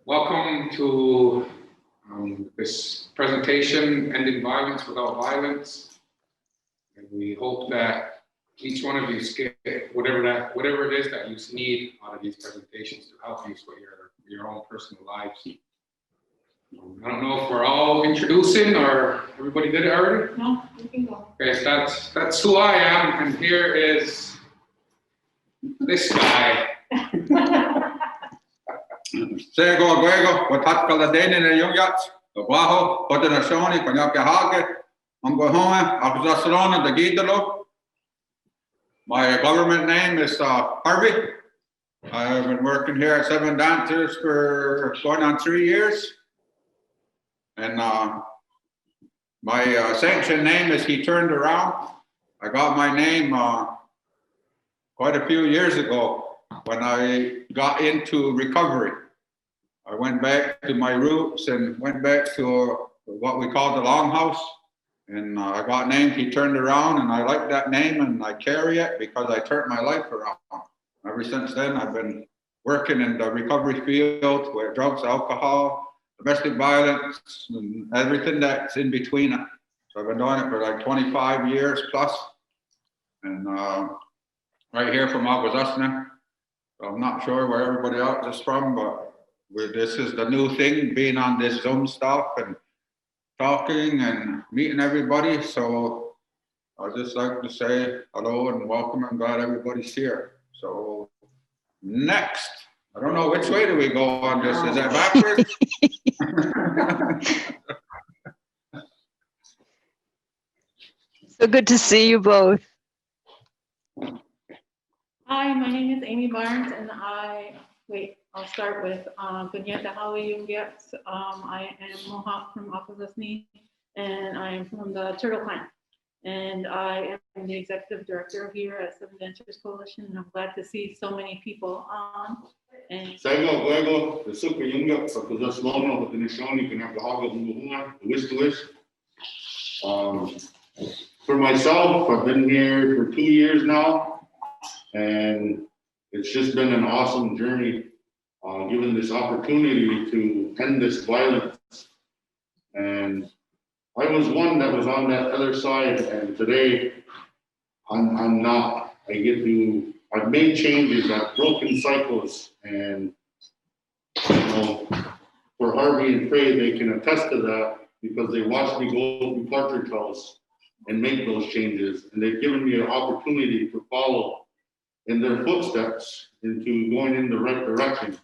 Welcome to this presentation, Ending Violence Without Violence. And we hope that each one of you get whatever it is that you need out of these presentations to help you with your own personal lives. I don't know if we're all introducing or everybody did it already? No, you can go. Okay, so that's who I am, and here is this guy. Sego Guego, Watat Kaladane and Yungat, the Waho, Potanashoni, Panyaka, Ungohoma, Akuzasarona, the Gidalo. My government name is Harvey. I've been working here at Seven Dancers for going on 3 years. And my sanction name is He Turned Around. I got my name quite a few years ago when I got into recovery. I went back to my roots and went back to what we call the Longhouse. And I got named He Turned Around, and I like that name and I carry it because I turned my life around. Ever since then, I've been working in the recovery field with drugs, alcohol, domestic violence, and everything that's in between it. So I've been doing it for like 25 years plus. And right here from Aguasasna. So I'm not sure where everybody else is from, but this is the new thing, being on this Zoom stuff and talking and meeting everybody. So I'd just like to say hello and welcome. I'm glad everybody's here. So next, I don't know which way do we go on this. Is that backwards? So good to see you both. Hi, my name is Amy Barnes, and I'll start with Gunyeta Hawayungyat. I am Mohawk from Akwesasne, and I am from the Turtle Clan. And I am the executive director here at Seven Dancers Coalition, and I'm glad to see so many people on. And for myself, I've been here for 2 years now, and it's just been an awesome journey, given this opportunity to end this violence. And I was one that was on that other side, and today I'm not. I've made changes, I've broken cycles, and for Harvey and Faye, they can attest to that because they watched me go through Partridge House and make those changes, and they've given me an opportunity to follow in their footsteps into going in the right direction.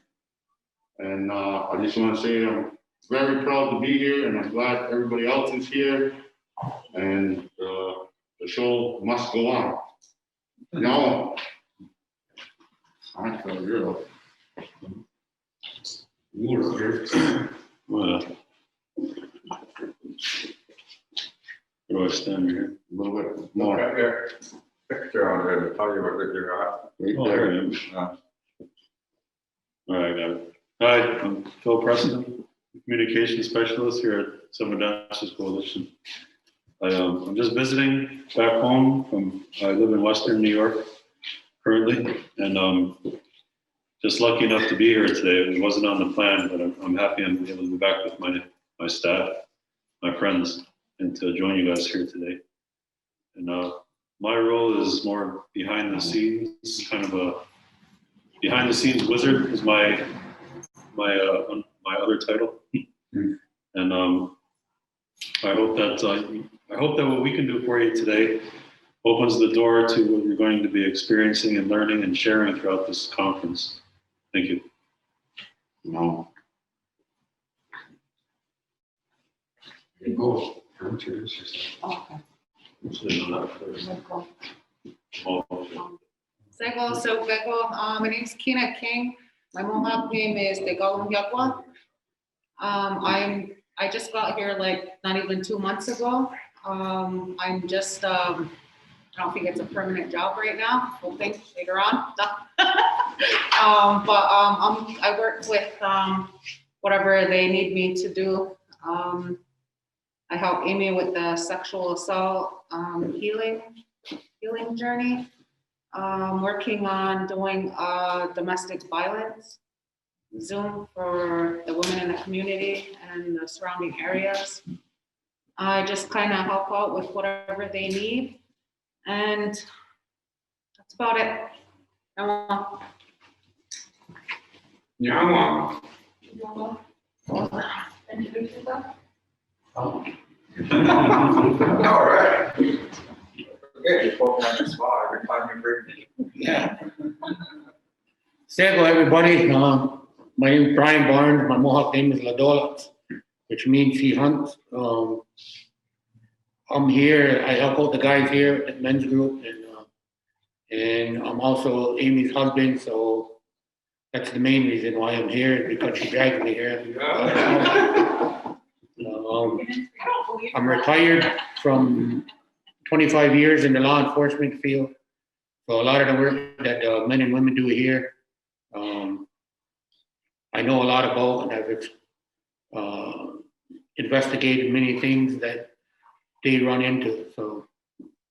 And I just want to say I'm very proud to be here, and I'm glad everybody else is here, and the show must go on. Now, I feel real. Well, do I stand here? A little bit More more. at your picture on there to tell you what you're at. Right Oh, there. there I am. All right, got it. Hi, I'm Phil Preston, Communication Specialist here at Seven Dancers Coalition. I'm just visiting back home. I live in Western New York currently, and just lucky enough to be here today. It wasn't on the plan, but I'm happy I'm able to be back with my staff, my friends, and to join you guys here today. And my role is more behind the scenes, kind of a behind the scenes wizard is my other title. And I hope that what we can do for you today opens the door to what you're going to be experiencing and learning and sharing throughout this conference. Thank you. No. You go. Introduce yourself. My name is Kina King. My Mohawk name is Degalum Yakwa. I just got here like not even 2 months ago. I'm just I don't think it's a permanent job right now. We'll think later on. I work with whatever they need me to do. I help Amy with the sexual assault healing journey. Working on doing domestic violence Zoom for the women in the community and the surrounding areas. I just kind of help out with whatever they need, and that's about it. Well, Yeah, All right. Okay, you put me on the spot every time you bring me. Yeah. Hello, everybody. My name is Brian Barnes. My Mohawk name is Ladola, which means he hunts. I'm here. I help out the guys here at men's group, and I'm also Amy's husband. So that's the main reason why I'm here, because she dragged me here. I'm retired from 25 years in the law enforcement field. So a lot of the work that men and women do here, I know a lot about, and I've investigated many things that they run into. So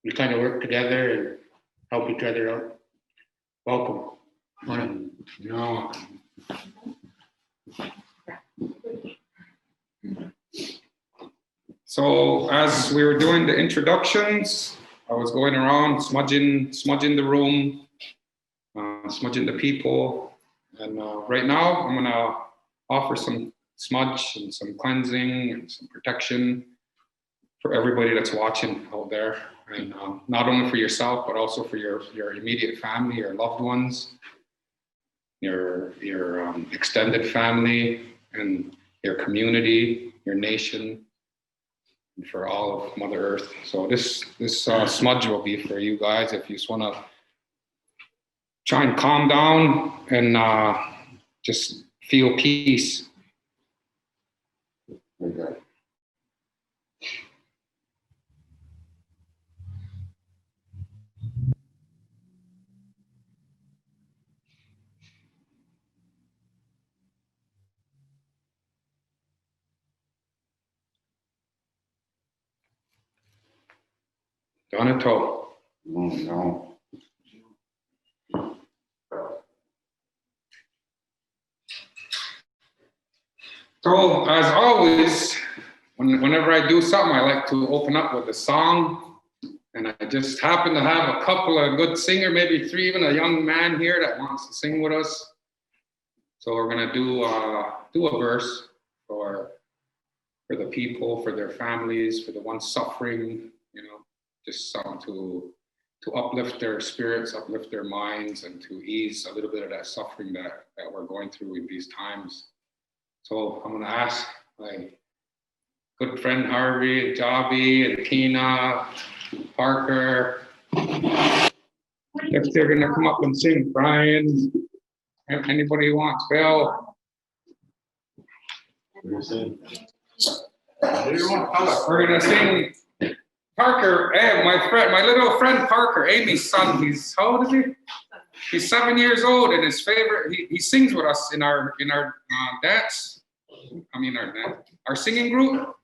we kind of work together and help each other out. Welcome. no. So as we were doing the introductions, I was going around smudging the room, smudging the people. And right now I'm gonna offer some smudge and some cleansing and some protection for everybody that's watching out there. And not only for yourself, but also for your immediate family, your loved ones, your extended family, and your community, your nation, and for all of Mother Earth. So this smudge will be for you guys if you just want to try and calm down and just feel peace. Okay. Donato. Oh, no. So as always, whenever I do something, I like to open up with a song. And I just happen to have a couple of good singers, maybe three, even a young man here that wants to sing with us. So we're gonna do a verse for the people, for their families, for the ones suffering, just something to uplift their spirits, uplift their minds, and to ease a little bit of that suffering that we're going through in these times. So I'm gonna ask my good friend Harvey, Javi, and Tina, Parker, if they're gonna come up and sing. Brian, anybody who wants, Bill. We're gonna sing Parker, my little friend Parker, Amy's son. He's, how old is he? He's 7 years old, and his favorite, he sings with us in our dance. Our singing group.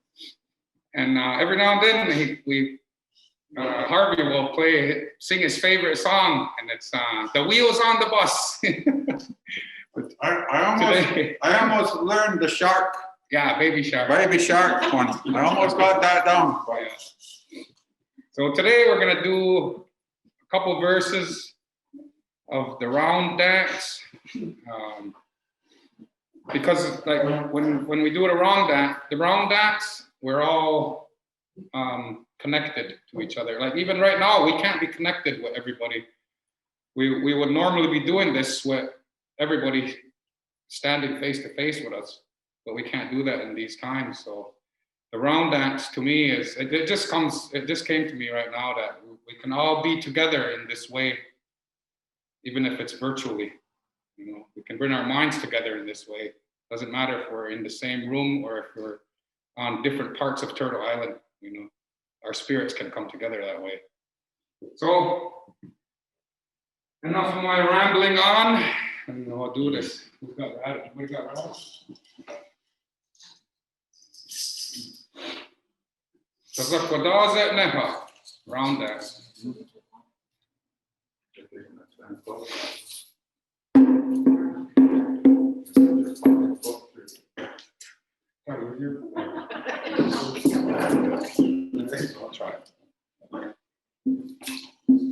And every now and then Harvey will sing his favorite song, and it's "The Wheels on the Bus." I almost learned the shark. Yeah, Baby Shark. Baby shark one. I almost got that down. Yeah. So today we're gonna do a couple verses of the round dance, because like when we do the round dance, we're all connected to each other. Like even right now, we can't be connected with everybody. We would normally be doing this with everybody standing face to face with us, but we can't do that in these times. So the round dance to me it just came to me right now that we can all be together in this way, even if it's virtually. We can bring our minds together in this way. Doesn't matter if we're in the same room or if we're on different parts of Turtle Island. Our spirits can come together that way. So enough of my rambling on, and I'll do this. Who's got that? What do you got, Ralph? Round dance. over here? I'll try it.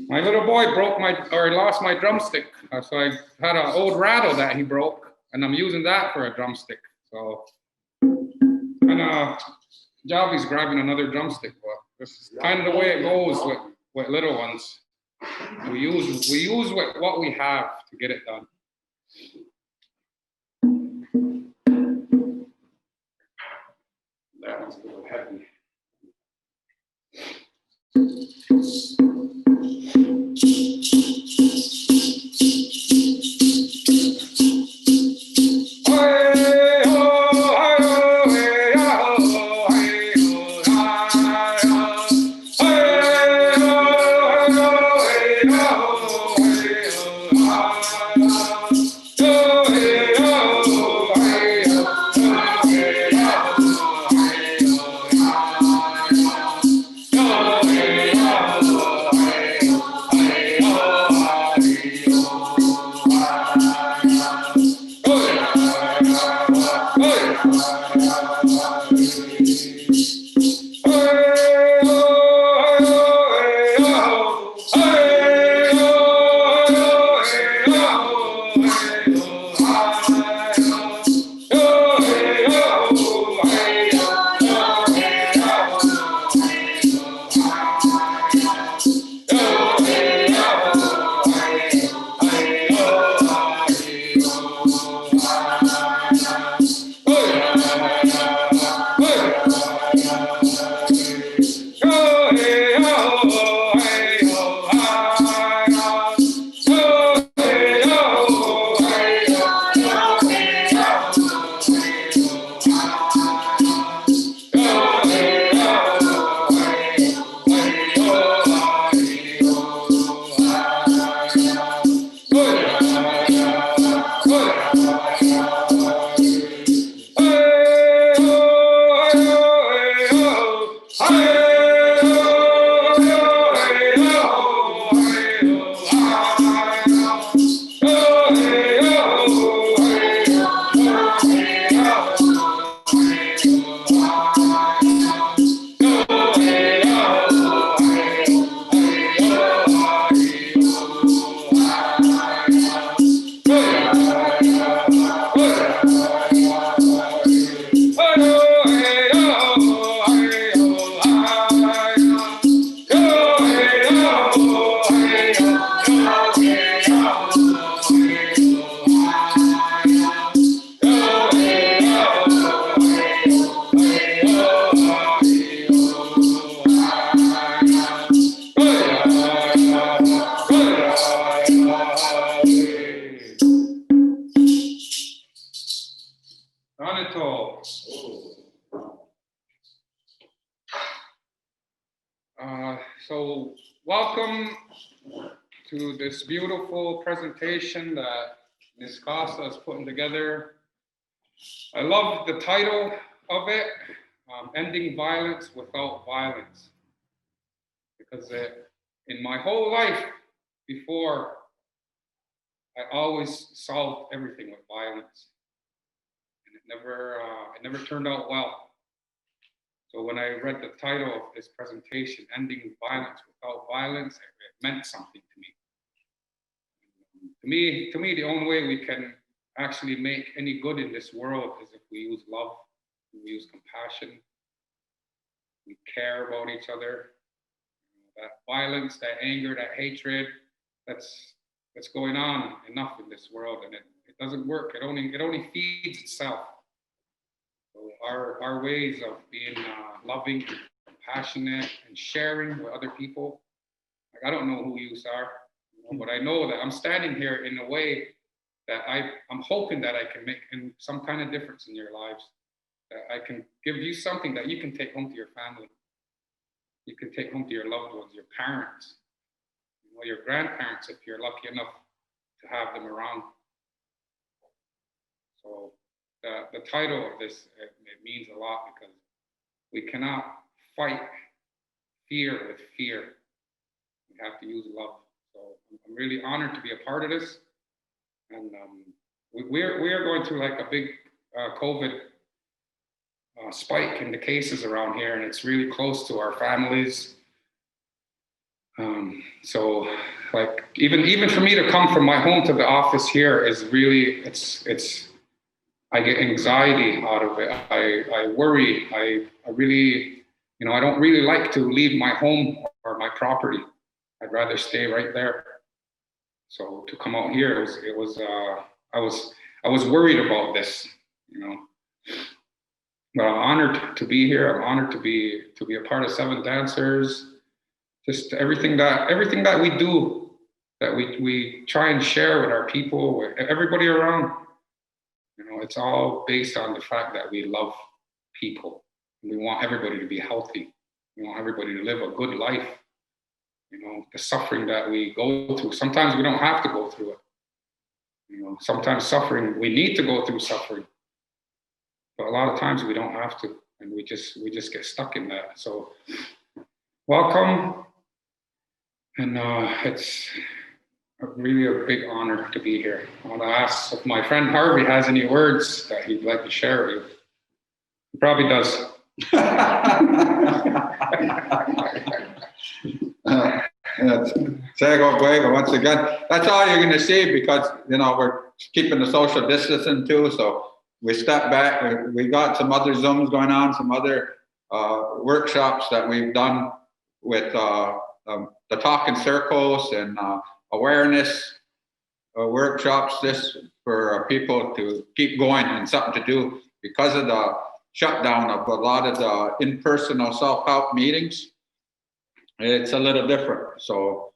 My little boy lost my drumstick. So I had an old rattle that he broke, and I'm using that for a drumstick. So, and Javi's grabbing another drumstick, but this is kind of the way it goes with little ones. We use what we have to get it done. That one's a little heavy. So welcome to this beautiful presentation that Ms. Costa is putting together. I love the title of it, Ending Violence Without Violence, because in my whole life before, I always solved everything with violence, and it never turned out well. So when I read the title of this presentation, Ending Violence Without Violence, it meant something to me. To me, the only way we can actually make any good in this world is if we use love, we use compassion, we care about each other. That violence, that anger, that hatred, that's going on enough in this world, and it doesn't work. It only feeds itself. So our ways of being loving, compassionate, and sharing with other people. Like, I don't know who you are, but I know that I'm standing here in a way that I'm hoping that I can make some kind of difference in your lives. That I can give you something that you can take home to your family. You can take home to your loved ones, your parents, your grandparents, if you're lucky enough to have them around. So the title of this, it means a lot, because we cannot fight fear with fear. We have to use love. So I'm really honored to be a part of this. And we are going through like a big COVID spike in the cases around here, and it's really close to our families. So like even for me to come from my home to the office here is really, it's I get anxiety out of it. I worry. I really, I don't really like to leave my home or my property. I'd rather stay right there. So to come out here, I was worried about this, But I'm honored to be here. I'm honored to be a part of Seven Dancers. Just everything that we do, that we try and share with our people, with everybody around. It's all based on the fact that we love people. We want everybody to be healthy. We want everybody to live a good life. The suffering that we go through, sometimes we don't have to go through it. Sometimes suffering, we need to go through suffering. But a lot of times we don't have to, and we just get stuck in that. So welcome. And it's really a big honor to be here. I want to ask if my friend Harvey has any words that he'd like to share with you. He probably does. Once again, that's all you're going to see because, we're keeping the social distancing too. So we step back. We got some other Zooms going on, some other workshops that we've done with the talking circles and awareness workshops, just for people to keep going and something to do because of the shutdown of a lot of the in-person self-help meetings. It's a little different. So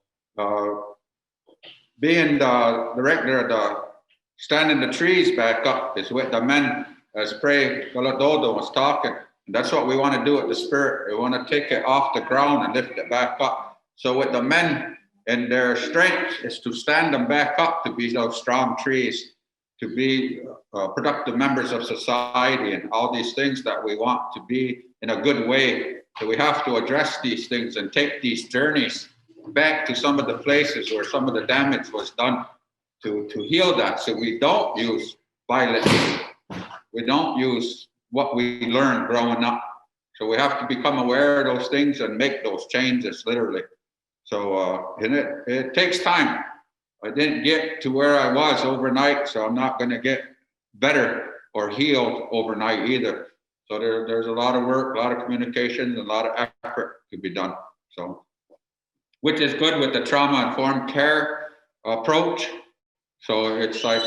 being the director of the Standing the Trees back up is with the men, as Pray Galadodo was talking. And that's what we want to do with the spirit. We want to take it off the ground and lift it back up. So with the men and their strength is to stand them back up, to be those strong trees, to be productive members of society and all these things that we want to be in a good way. So we have to address these things and take these journeys back to some of the places where some of the damage was done to heal that. So we don't use violence. We don't use what we learned growing up. So we have to become aware of those things and make those changes, literally. So and it takes time. I didn't get to where I was overnight, so I'm not going to get better or healed overnight either. So there's a lot of work, a lot of communication, and a lot of effort to be done. So, which is good with the trauma-informed care approach. So it's like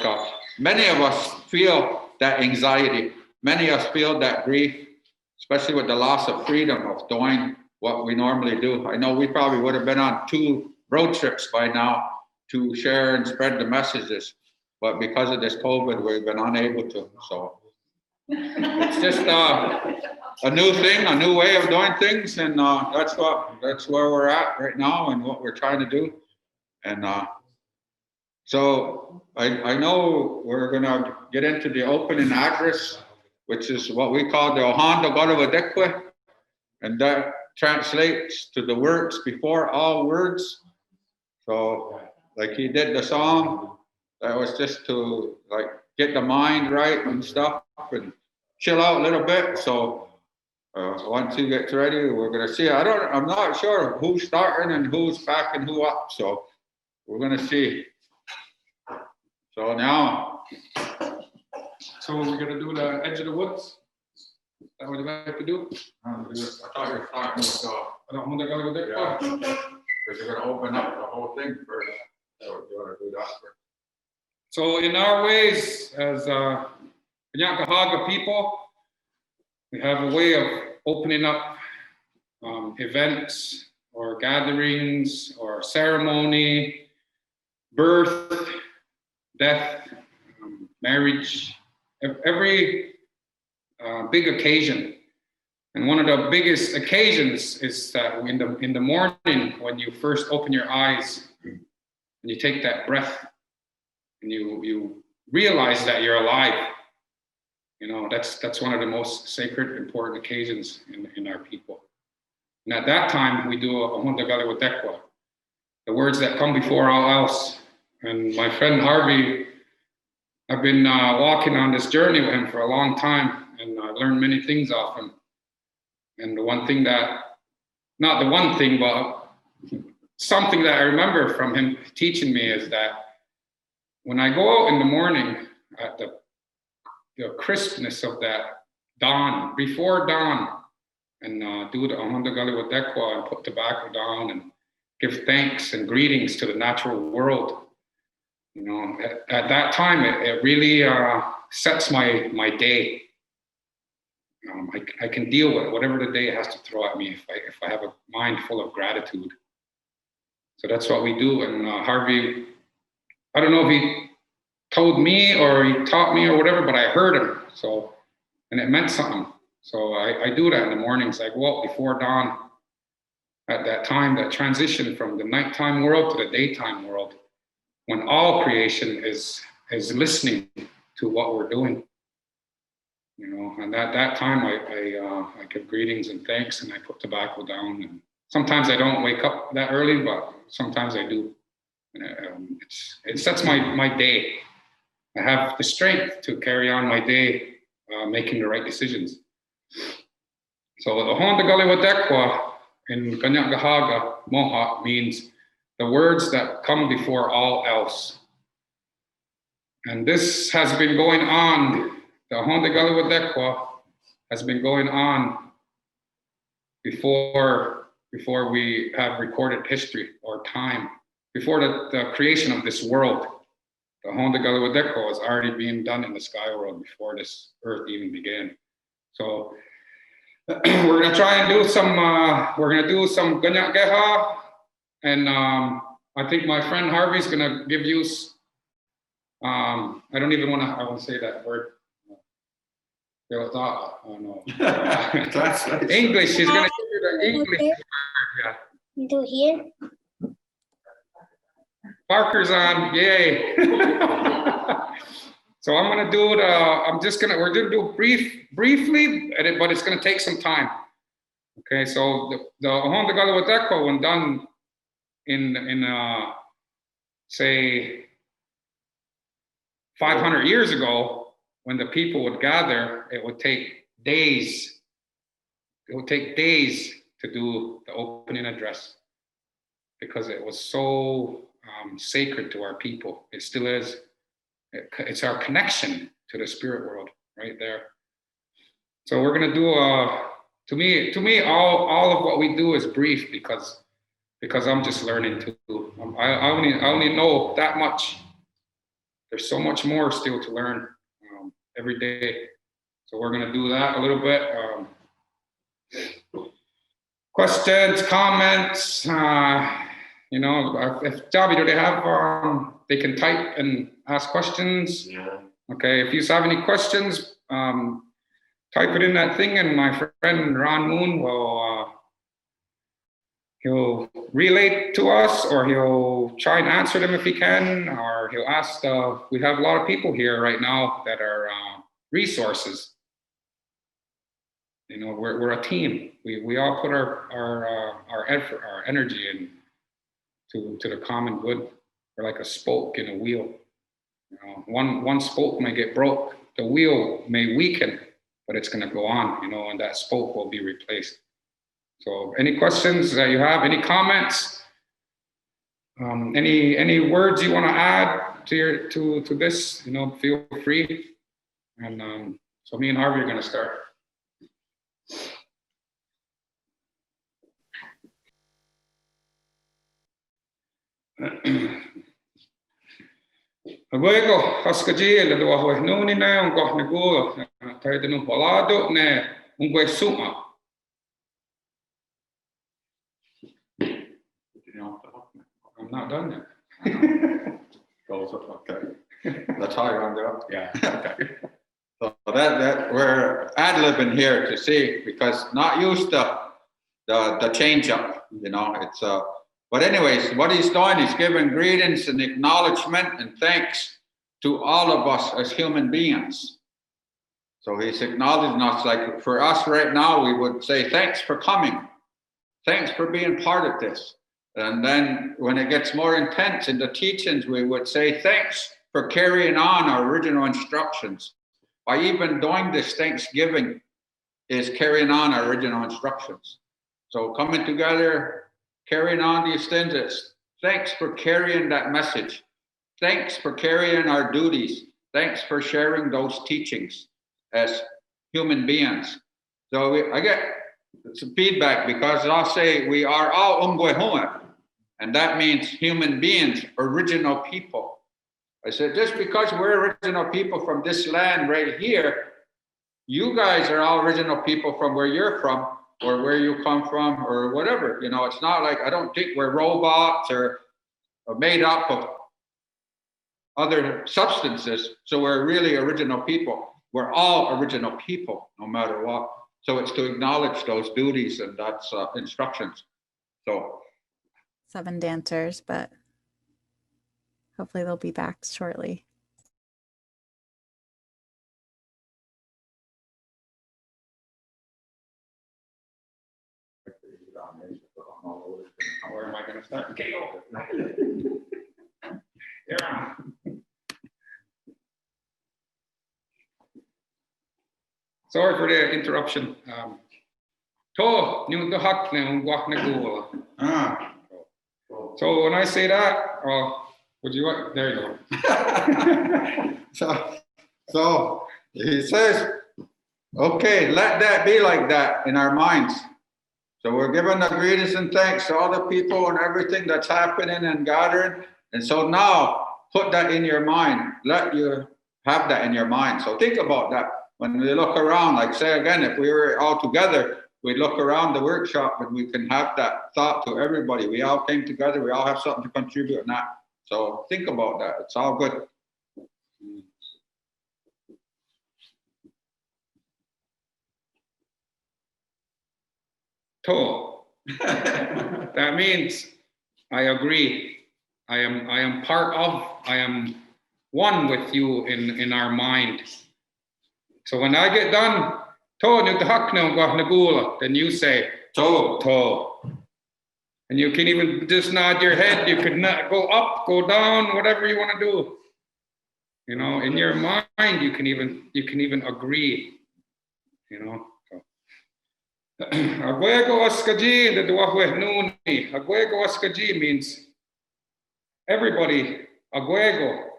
many of us feel that anxiety. Many of us feel that grief, especially with the loss of freedom of doing what we normally do. I know we probably would have been on 2 road trips by now to share and spread the messages, but because of this COVID, we've been unable to. So it's just a new thing, a new way of doing things, and that's where we're at right now and what we're trying to do. And so I know we're gonna get into the opening address, which is what we call the Ohanda Galawadekwe, and that translates to the words before all words. So like he did the song, that was just to like get the mind right and stuff and chill out a little bit. So once he gets ready, we're gonna see. I'm not sure who's starting and who's backing who up. So we're gonna see. So now. So we're gonna do the edge of the woods. Is that what you like to do? I thought you were talking about Yeah. because you're gonna open up the whole thing first. So you wanna do that first. So in our ways, as Yankahaga people, we have a way of opening up events or gatherings or ceremony, birth, death, marriage, every big occasion. And one of the biggest occasions is that in the morning when you first open your eyes and you take that breath and you realize that you're alive. That's one of the most sacred, important occasions in our people. And at that time, we do a Ohanda Galawadekwa, the words that come before all else. And my friend Harvey, I've been walking on this journey with him for a long time. And learned many things off him. And the one thing that, not the one thing, but something that I remember from him teaching me is that when I go out in the morning at the crispness of that dawn, before dawn, and do the Ahonda Gali Wadekwa and put tobacco down and give thanks and greetings to the natural world. You know, at that time, it really sets my day. I can deal with whatever the day has to throw at me if I have a mind full of gratitude. So that's what we do. And Harvey, I don't know if he told me or he taught me or whatever, but I heard him. So, and it meant something. So I do that in the mornings. I go out before dawn at that time, that transition from the nighttime world to the daytime world, when all creation is listening to what we're doing. You know, and at that time I give greetings and thanks, and I put tobacco down. And sometimes I don't wake up that early, but sometimes I do. And it sets my day. I have the strength to carry on my day, making the right decisions. So the Ahonda Gali Wadekwa in Kanyagahaga Mohawk means the words that come before all else. And this has been going on, the Ahonda Gali Wadekwa has been going on before we have recorded history or time, before the creation of this world. The Ahonda Gali Wadekwa was already being done in the sky world before this earth even began. So we're gonna try and do some. We're gonna do some ganyak geha, and I think my friend Harvey's gonna give you. I don't even want to. I won't say that word. Oh no. English. She's gonna give you the English. Yeah. Do here. Parker's on. Yay. So I'm gonna do it. We're gonna do briefly, but it's gonna take some time. Okay, so the Ahonda Gali Wadekwa, when done in say 500 years ago, when the people would gather, it would take days. It would take days to do the opening address because it was so sacred to our people. It still is. It's our connection to the spirit world right there. So we're gonna do to me all of what we do is brief because I'm just learning too. I only know that much. There's so much more still to learn every day. So we're gonna do that a little bit. Questions, comments. You know, if Javi, do they have? They can type and ask questions. Yeah. Okay, if you have any questions, type it in that thing, and my friend Ron Moon will he'll relay to us, or he'll try and answer them if he can, or he'll ask. We have a lot of people here right now that are resources. You know, we're a team. We all put our effort, our energy in to the common good. We're like a spoke in a wheel. You know, one spoke may get broke, the wheel may weaken, but it's going to go on. You know, and that spoke will be replaced. So, any questions that you have? Any comments? Any words you want to add to this? You know, feel free. And so, me and Harvey are going to start. Luego, Haskaji, le do a nuni ne un goh ne go, tai de no polado ne un go suma. I'm not done yet. Goes up, okay. That's how you're gonna do it? Yeah. Okay. So that we're ad-libbing here to see, because not used to the change up, you know, it's but anyways, what he's doing, he's giving greetings and acknowledgement and thanks to all of us as human beings. So he's acknowledging us, like for us right now, we would say, thanks for coming. Thanks for being part of this. And then when it gets more intense in the teachings, we would say, thanks for carrying on our original instructions. By even doing this Thanksgiving is carrying on our original instructions. So coming together, carrying on these things, it's thanks for carrying that message. Thanks for carrying our duties. Thanks for sharing those teachings as human beings. So I get some feedback because I'll say we are all Umgwehoa, and that means human beings, original people. I said, just because we're original people from this land right here, you guys are all original people from where you're from or where you come from or whatever. You know, it's not like, I don't think we're robots or made up of other substances. So we're really original people. We're all original people, no matter what. So it's to acknowledge those duties, and that's instructions. So 7 dancers, but hopefully they'll be back shortly. Where am I going to start? Okay, yeah. Sorry for the interruption. To new the hak na ah. So when I say that, would you what? There you go. So he says, okay, let that be like that in our minds. So we're giving the greetings and thanks to all the people and everything that's happening and gathering. And so now put that in your mind. Let you have that in your mind. So think about that. When we look around, like say again, if we were all together, we'd look around the workshop and we can have that thought to everybody. We all came together. We all have something to contribute in that. So think about that. It's all good. To. That means I agree. I am part of, I am one with you in our mind. So when I get done, then you say, to. And you can even just nod your head. You could not go up, go down, whatever you want to do. You know, in your mind, you can even agree. You know. Agwego askaji, the duahwe nuni. Agwego askaji means everybody. Agwego.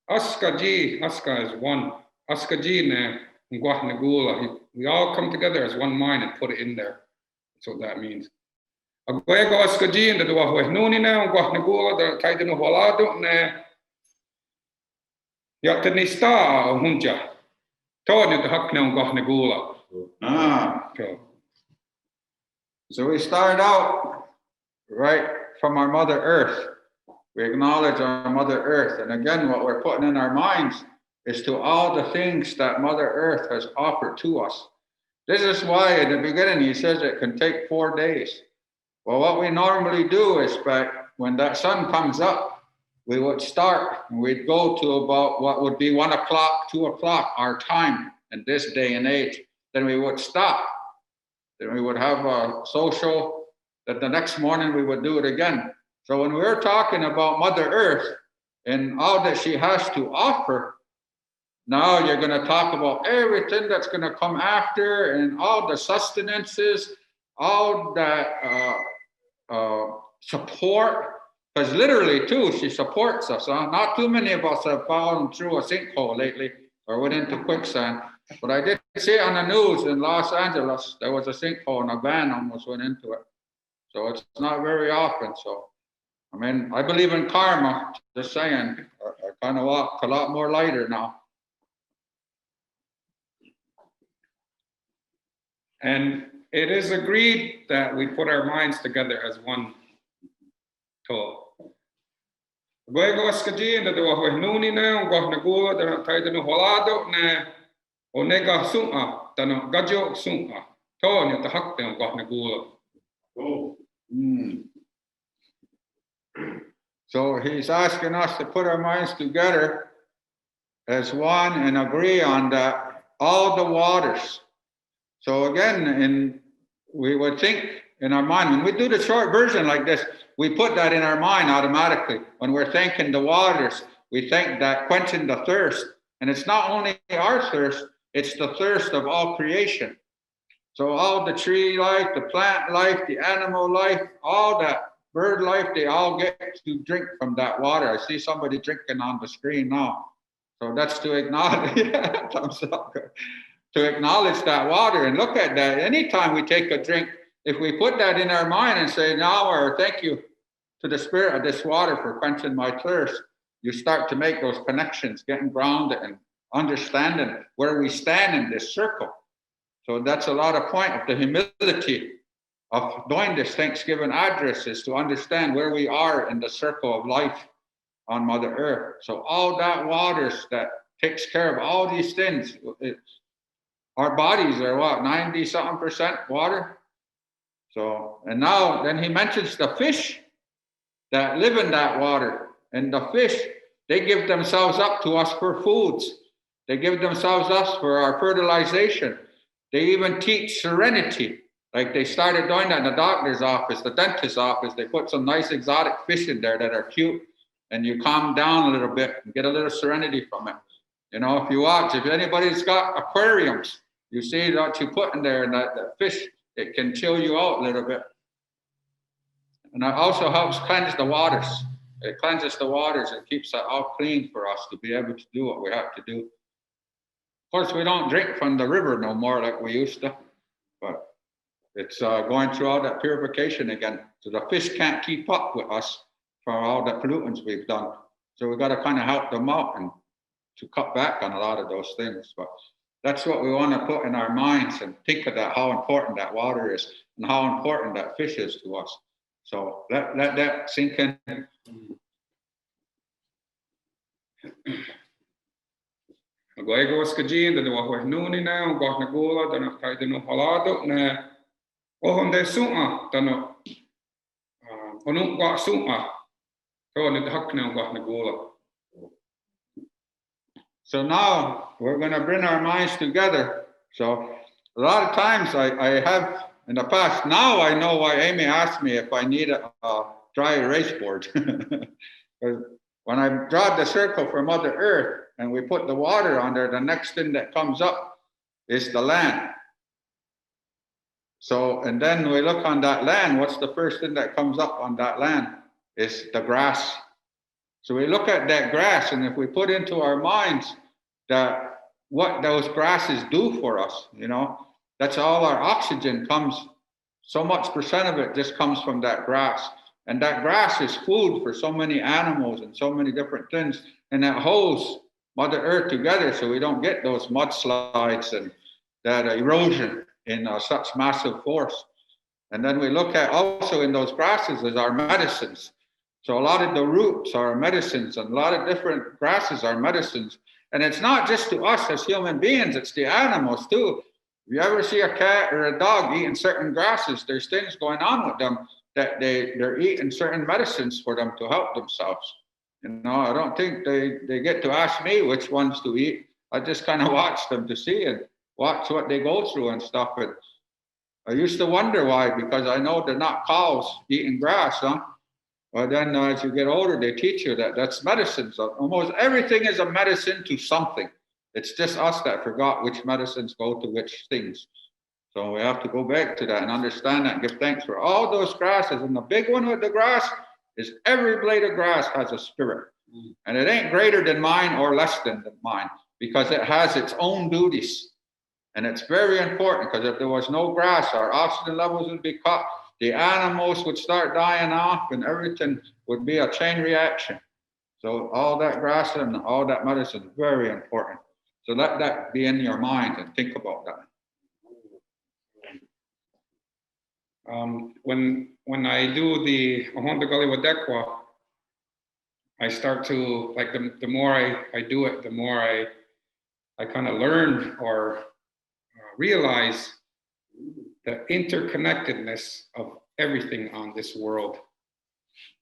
Askaji, aska is one. Askaji ne ngwahnagula. We all come together as one mind and put it in there. That's what that means. Agwego askaji, the duahwe nuni ne ngwahnagula, the taidano walado ne yatanista hunja. Tony the hakne ngwahnagula. Ah. Okay. So we start out right from our Mother Earth. We acknowledge our Mother Earth. And again, what we're putting in our minds is to all the things that Mother Earth has offered to us. This is why in the beginning he says it can take 4 days. Well, what we normally do is when that sun comes up, we would start and we'd go to about what would be 1 o'clock, 2 o'clock, our time in this day and age. Then we would stop. Then we would have a social, that the next morning we would do it again. So when we're talking about Mother Earth and all that she has to offer, now you're going to talk about everything that's going to come after and all the sustenances, all that support. Because literally too, she supports us. Not too many of us have fallen through a sinkhole lately or went into quicksand. But I did see on the news in Los Angeles, there was a sinkhole and a van almost went into it. So it's not very often. So, I mean, I believe in karma, just saying. I kind of walk a lot more lighter now. And it is agreed that we put our minds together as one. To. Luego askaji, the duahwe na ngwahnagula, the taidano holado na onega suma, tano gajo suma. To ni tahakte ngwahnagula. Oh. So he's asking us to put our minds together as one and agree on that all the waters. So again, we would think in our mind, when we do the short version like this, we put that in our mind automatically. When we're thanking the waters, we thank that quenching the thirst. And it's not only our thirst, it's the thirst of all creation. So all the tree life, the plant life, the animal life, all that bird life, they all get to drink from that water. I see somebody drinking on the screen now. So that's to acknowledge, yeah, thumbs up. To acknowledge that water and look at that. Anytime we take a drink, if we put that in our mind and say, now, or thank you to the spirit of this water for quenching my thirst, you start to make those connections, getting grounded and understanding where we stand in this circle. So that's a lot of point of the humility of doing this Thanksgiving address, is to understand where we are in the circle of life on Mother Earth. So all that waters that takes care of all these things. Our bodies are what, 90-something% water? So, and now then he mentions the fish that live in that water. And the fish, they give themselves up to us for foods. They give themselves us for our fertilization. They even teach serenity. Like they started doing that in the doctor's office, the dentist's office. They put some nice exotic fish in there that are cute. And you calm down a little bit and get a little serenity from it. You know, if you watch, if anybody's got aquariums, you see what you put in there and that fish, it can chill you out a little bit. And it also helps cleanse the waters. It cleanses the waters and keeps it all clean for us to be able to do what we have to do. Of course, we don't drink from the river no more like we used to, but it's going through all that purification again. So the fish can't keep up with us for all the pollutants we've done. So we've got to kind of help them out and to cut back on a lot of those things. But that's what we want to put in our minds and think of that, how important that water is and how important that fish is to us. So let that sink in. Agora eu gosto de ainda do arroz nuni né, gosto na gola, da na cai de no halado né, onde suma, da no, onu gosto suma, so ne hak ne gosto na gola. So now we're going to bring our minds together. So a lot of times I have in the past, now I know why Amy asked me if I need a dry erase board. Because when I draw the circle for Mother Earth and we put the water on there, the next thing that comes up is the land. So, and then we look on that land, what's the first thing that comes up on that land? Is the grass. So we look at that grass, and if we put into our minds that what those grasses do for us, you know, that's all our oxygen comes, so much percent of it just comes from that grass. And that grass is food for so many animals and so many different things. And that holds Mother Earth together so we don't get those mudslides and that erosion in such massive force. And then we look at also in those grasses as our medicines. So a lot of the roots are medicines and a lot of different grasses are medicines. And it's not just to us as human beings, it's the animals too. If you ever see a cat or a dog eating certain grasses, there's things going on with them that they're eating certain medicines for them to help themselves. You know, I don't think they get to ask me which ones to eat. I just kind of watch them to see and watch what they go through and stuff. And I used to wonder why, because I know they're not cows eating grass, huh? But then as you get older, they teach you that that's medicine. So almost everything is a medicine to something. It's just us that forgot which medicines go to which things. So we have to go back to that and understand that and give thanks for all those grasses. And the big one with the grass is every blade of grass has a spirit. And it ain't greater than mine or less than mine because it has its own duties. And it's very important because if there was no grass, our oxygen levels would be cut. The animals would start dying off and everything would be a chain reaction. So all that grass and all that medicine is very important. So let that be in your mind and think about that. When I do the Honda Gully Wadekwa, I start to, like the more I do it, the more I kind of learn or realize the interconnectedness of everything on this world.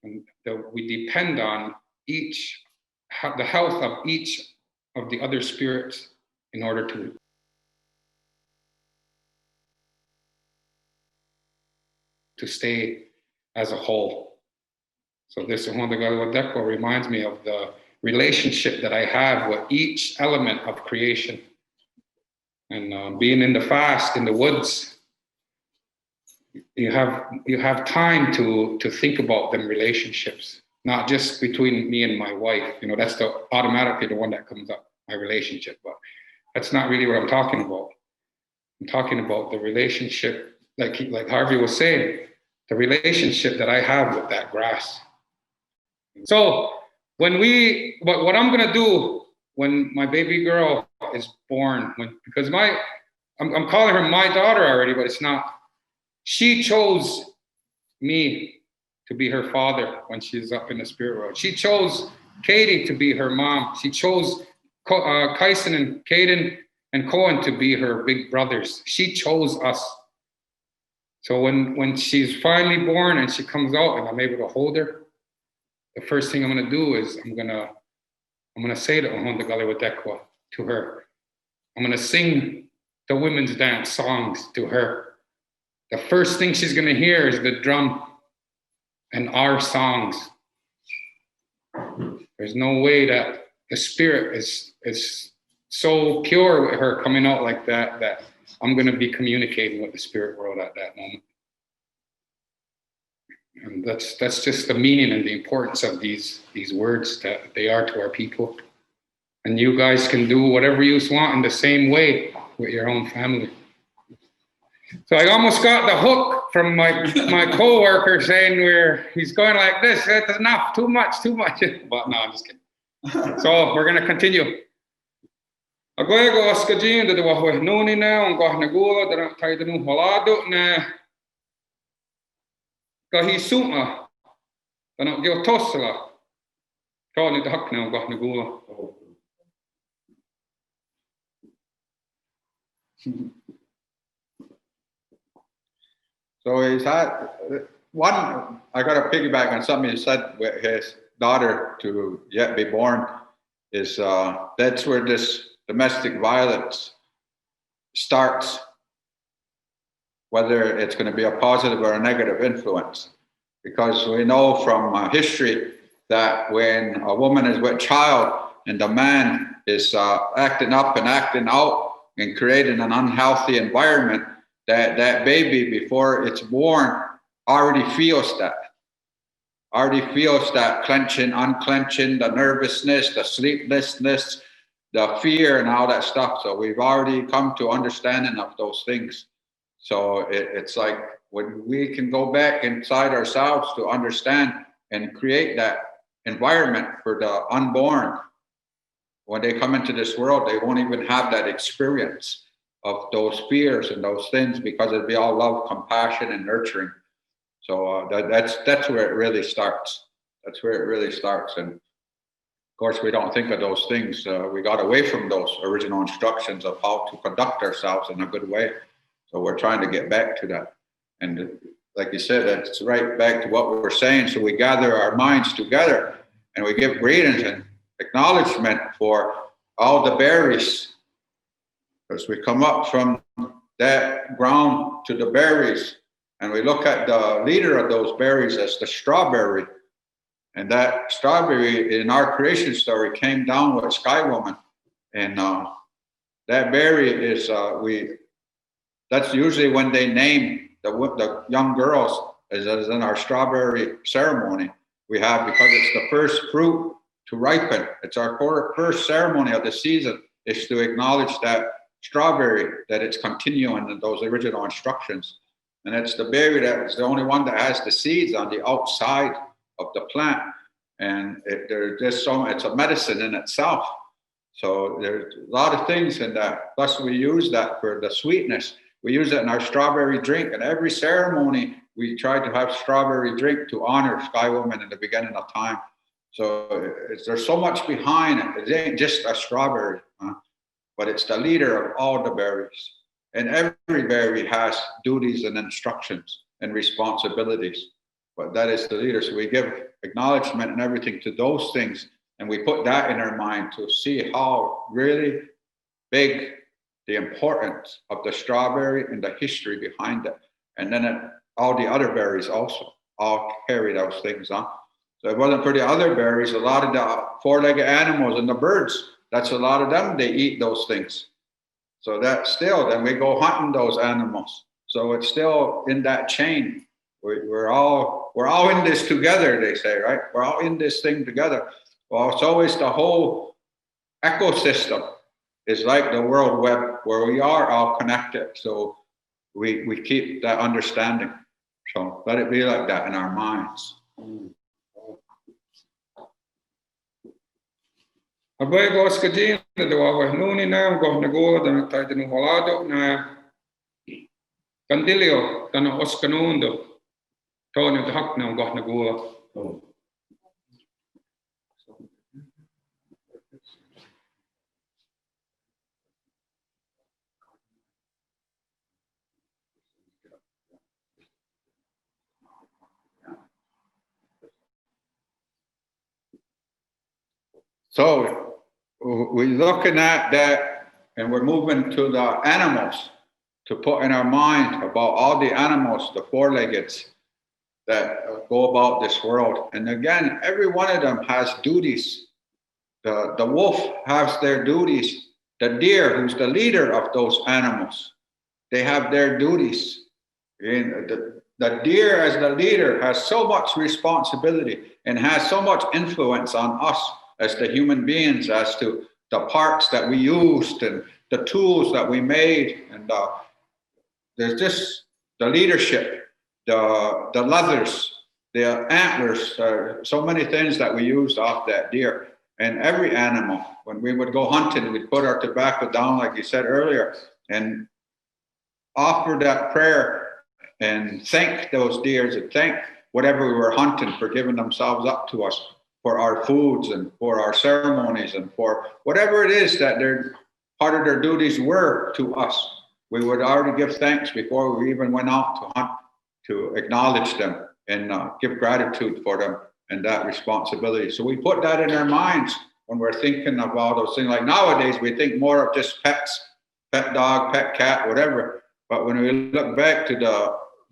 And that we depend on the health of each of the other spirits in order to stay as a whole. So this Honda Wadekwa reminds me of the relationship that I have with each element of creation. And being in the fast, in the woods, you have time to think about them relationships, not just between me and my wife. You know, that's automatically the one that comes up, my relationship. But that's not really what I'm talking about. I'm talking about the relationship, like Harvey was saying, the relationship that I have with that grass. So what I'm gonna do when my baby girl is born, because I'm calling her my daughter already, but it's not. She chose me to be her father when she's up in the spirit world. She chose Katie to be her mom. She chose Kyson and Caden and Cohen to be her big brothers. She chose us. So when she's finally born and she comes out and I'm able to hold her, the first thing I'm gonna do is I'm gonna say the Ohonda Galiwadekwa to her. I'm gonna sing the women's dance songs to her. The first thing she's gonna hear is the drum and our songs. There's no way that the spirit is so pure with her coming out like that I'm gonna be communicating with the spirit world at that moment. And that's just the meaning and the importance of these words that they are to our people. And you guys can do whatever you want in the same way with your own family. So I almost got the hook from my coworker saying he's going like this. That's enough, too much. But no, I'm just kidding. So we're gonna continue. Agwego askajin da wa nuni na on goh nagula da taidanu holado na kahisuma da no gyo tosla. Kani da hakna on goh nagula. So he's had one. I got to piggyback on something he said with his daughter to yet be born. Is that's where this domestic violence starts, whether it's going to be a positive or a negative influence, because we know from history that when a woman is with child and the man is acting up and acting out and creating an unhealthy environment, that baby, before it's born, already feels that clenching, unclenching, the nervousness, the sleeplessness, the fear, and all that stuff. So we've already come to understanding of those things. So it's like when we can go back inside ourselves to understand and create that environment for the unborn. When they come into this world, they won't even have that experience of those fears and those things, because it'd be all love, compassion, and nurturing. So that's where it really starts. That's where it really starts. And of course, we don't think of those things. We got away from those original instructions of how to conduct ourselves in a good way. So we're trying to get back to that. And like you said, that's right back to what we were saying. So we gather our minds together and we give greetings and acknowledgement for all the berries. As we come up from that ground to the berries, and we look at the leader of those berries as the strawberry. And that strawberry in our creation story came down with Sky Woman. And that berry is, that's usually when they name the young girls, as in our strawberry ceremony we have, because it's the first fruit to ripen. It's our first ceremony of the season, is to acknowledge that strawberry, that it's continuing in those original instructions. And it's the berry that is the only one that has the seeds on the outside of the plant. And it's a medicine in itself. So there's a lot of things in that. Plus we use that for the sweetness. We use it in our strawberry drink. And every ceremony, we try to have strawberry drink to honor Sky Woman in the beginning of time. So there's so much behind it. It ain't just a strawberry. But it's the leader of all the berries. And every berry has duties and instructions and responsibilities. But that is the leader. So we give acknowledgement and everything to those things. And we put that in our mind to see how really big the importance of the strawberry and the history behind it. And then all the other berries also all carry those things on. So if it wasn't for the other berries, a lot of the four-legged animals and the birds, that's a lot of them, they eat those things. So that still, then we go hunting those animals. So it's still in that chain. We're all in this together, they say, right? We're all in this thing together. Well, it's always the whole ecosystem is like the World Web, where we are all connected. So we keep that understanding. So let it be like that in our minds. Abai gos kaji na dawa wa nuni na go na go da tai de no holado na Candilio dana Oscanundo Tony the Huck now got go. So we're looking at that and we're moving to the animals to put in our mind about all the animals, the four-leggeds that go about this world. And again, every one of them has duties. The wolf has their duties. The deer, who's the leader of those animals, they have their duties. And the deer as the leader has so much responsibility and has so much influence on us as the human beings, as to the parts that we used and the tools that we made. And there's just the leadership, the leathers, the antlers, so many things that we used off that deer. And every animal, when we would go hunting, we'd put our tobacco down, like you said earlier, and offer that prayer and thank those deers and thank whatever we were hunting for giving themselves up to us, for our foods and for our ceremonies and for whatever it is that their part of their duties were to us. We would already give thanks before we even went out to hunt, to acknowledge them and give gratitude for them and that responsibility. So we put that in our minds when we're thinking of all those things. Like nowadays, we think more of just pets, pet dog, pet cat, whatever. But when we look back to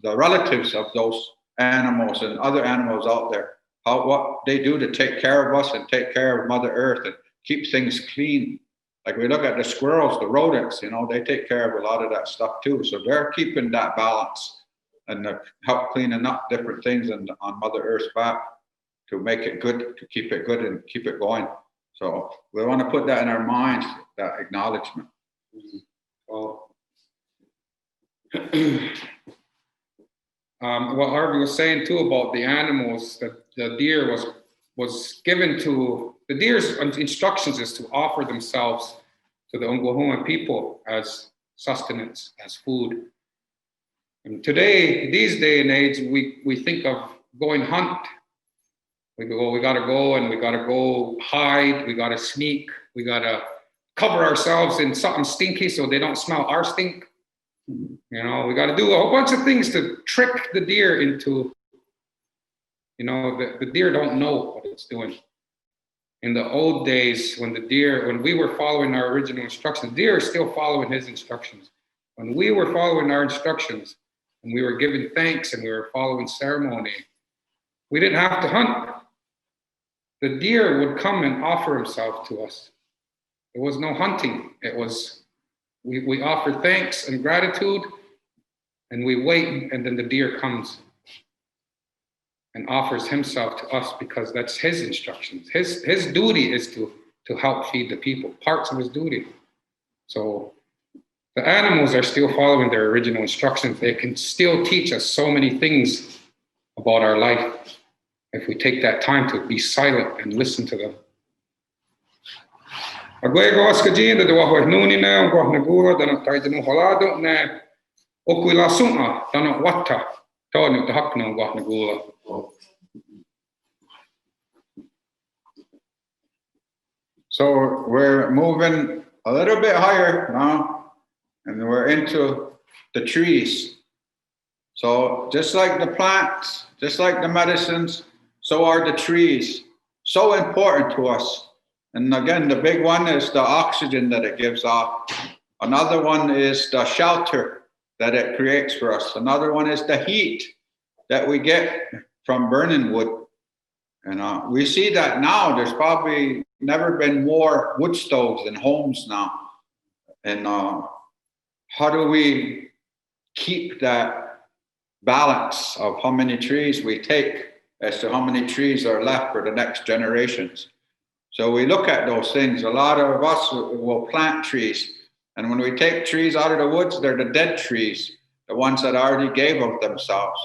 the relatives of those animals and other animals out there, what they do to take care of us and take care of Mother Earth and keep things clean. Like we look at the squirrels, the rodents, they take care of a lot of that stuff too. So they're keeping that balance and help cleaning up different things on Mother Earth's back to make it good, to keep it good and keep it going. So we want to put that in our minds, that acknowledgement. What Harvey was saying too about the animals, that the deer was given to, the deer's instructions is to offer themselves to the Ungohuma people as sustenance, as food. And today, these day and age, we think of going hunt. We gotta go and we gotta go hide, we gotta sneak, we gotta cover ourselves in something stinky so they don't smell our stink. We got to do a whole bunch of things to trick the deer into, the deer don't know what it's doing. In the old days, when we were following our original instructions, the deer is still following his instructions. When we were following our instructions and we were giving thanks and we were following ceremony, we didn't have to hunt. The deer would come and offer himself to us. There was no hunting. It was, we offer thanks and gratitude, and we wait, and then the deer comes and offers himself to us because that's his instructions. His duty is to help feed the people, parts of his duty. So the animals are still following their original instructions. They can still teach us so many things about our life if we take that time to be silent and listen to them. Agwego askajinda de waho nuni na go na gura dana tai de no holado na okuila sunga dana wata tawni de hak na go na gura. So we're moving a little bit higher now, and we're into the trees. So just like the plants, just like the medicines, so are the trees. So important to us. And again, the big one is the oxygen that it gives off. Another one is the shelter that it creates for us. Another one is the heat that we get from burning wood. And we see that now. There's probably never been more wood stoves in homes now. And how do we keep that balance of how many trees we take as to how many trees are left for the next generations. So we look at those things. A lot of us will plant trees. And when we take trees out of the woods, they're the dead trees, the ones that already gave of themselves,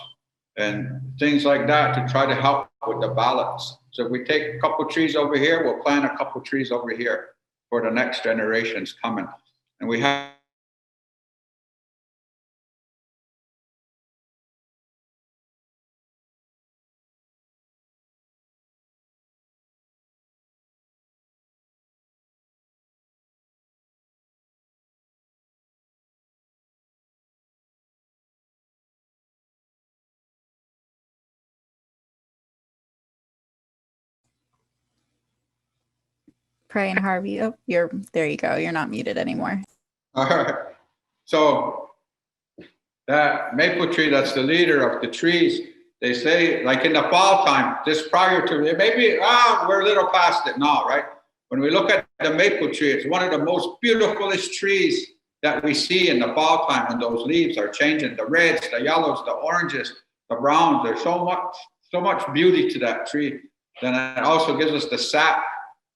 and things like that to try to help with the balance. So if we take a couple trees over here, we'll plant a couple trees over here for the next generations coming. And we have Brian Harvey. Oh, there you go. You're not muted anymore. all right. So that maple tree, that's the leader of the trees. They say, like in the fall time, just prior to it, maybe we're a little past it now, right? When we look at the maple tree, it's one of the most beautifulest trees that we see in the fall time when those leaves are changing, the reds, the yellows, the oranges, the browns. There's so much beauty to that tree. Then it also gives us the sap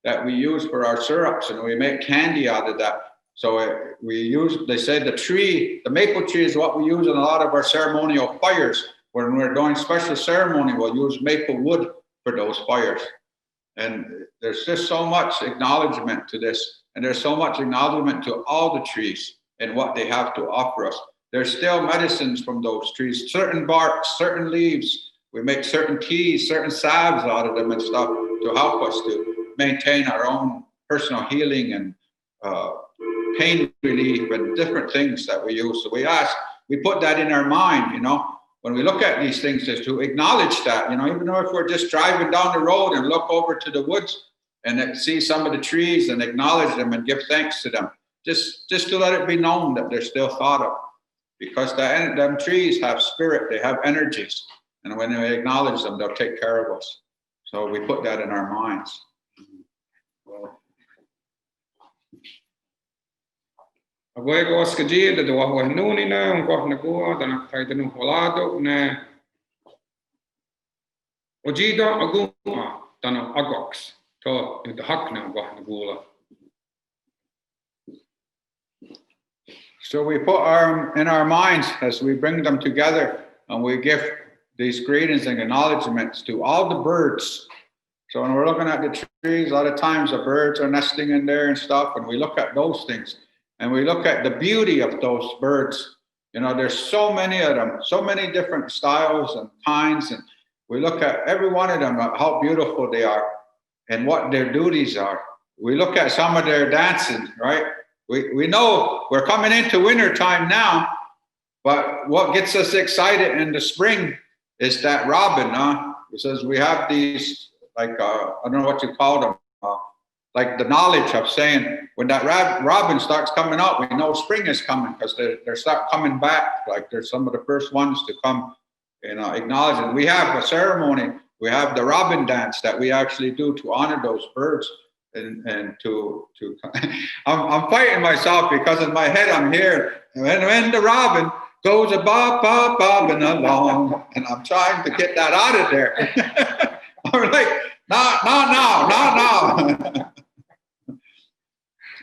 that we use for our syrups, and we make candy out of that. So they say the maple tree is what we use in a lot of our ceremonial fires. When we're doing special ceremony, we'll use maple wood for those fires. And there's just so much acknowledgement to this. And there's so much acknowledgement to all the trees and what they have to offer us. There's still medicines from those trees, certain barks, certain leaves. We make certain teas, certain salves out of them and stuff to help us to maintain our own personal healing and pain relief and different things that we use. So we put that in our mind, you know, when we look at these things, is to acknowledge that, you know, even though if we're just driving down the road and look over to the woods and see some of the trees and acknowledge them and give thanks to them, just to let it be known that they're still thought of, because them trees have spirit, they have energies, and when we acknowledge them, they'll take care of us. So we put that in our minds. Agora os que dia do ao nuni na na goa da kai do holado na ojida aguma dana agox to the hakna na gola. So we put in our minds as we bring them together, and we give these greetings and acknowledgements to all the birds. So when we're looking at the trees, a lot of times the birds are nesting in there and stuff, and we look at those things. And we look at the beauty of those birds. You know, there's so many of them, so many different styles and kinds. And we look at every one of them, how beautiful they are and what their duties are. We look at some of their dancing, right? We know we're coming into winter time now, but what gets us excited in the spring is that robin, because we have these, like, I don't know what you call them, like the knowledge of saying when that robin starts coming out, we know spring is coming, because they start coming back. Like they're some of the first ones to come, you know, acknowledge it. We have a ceremony. We have the robin dance that we actually do to honor those birds and to I'm fighting myself, because in my head I'm here when the robin goes a bobbing along, and I'm trying to get that out of there. I'm like, no.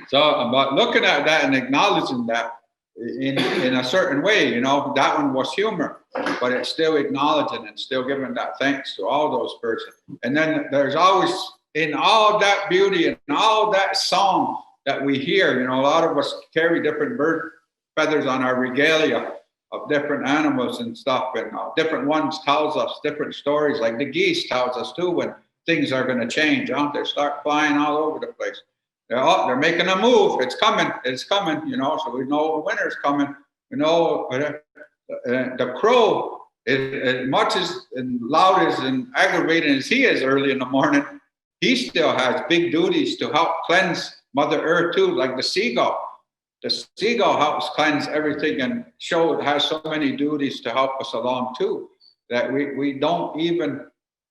So I'm looking at that and acknowledging that in a certain way, you know, that one was humor, but it's still acknowledging and still giving that thanks to all those birds. And then there's always, in all that beauty and all that song that we hear, you know, a lot of us carry different bird feathers on our regalia of different animals and stuff, and different ones tells us different stories. Like the geese tells us too when things are going to change, they start flying all over the place. They're making a move. It's coming, you know, so we know winter's coming. We know the crow, as much as and loud as and aggravating as he is early in the morning, he still has big duties to help cleanse Mother Earth too, like the seagull. The seagull helps cleanse everything and show it has so many duties to help us along too, that we don't even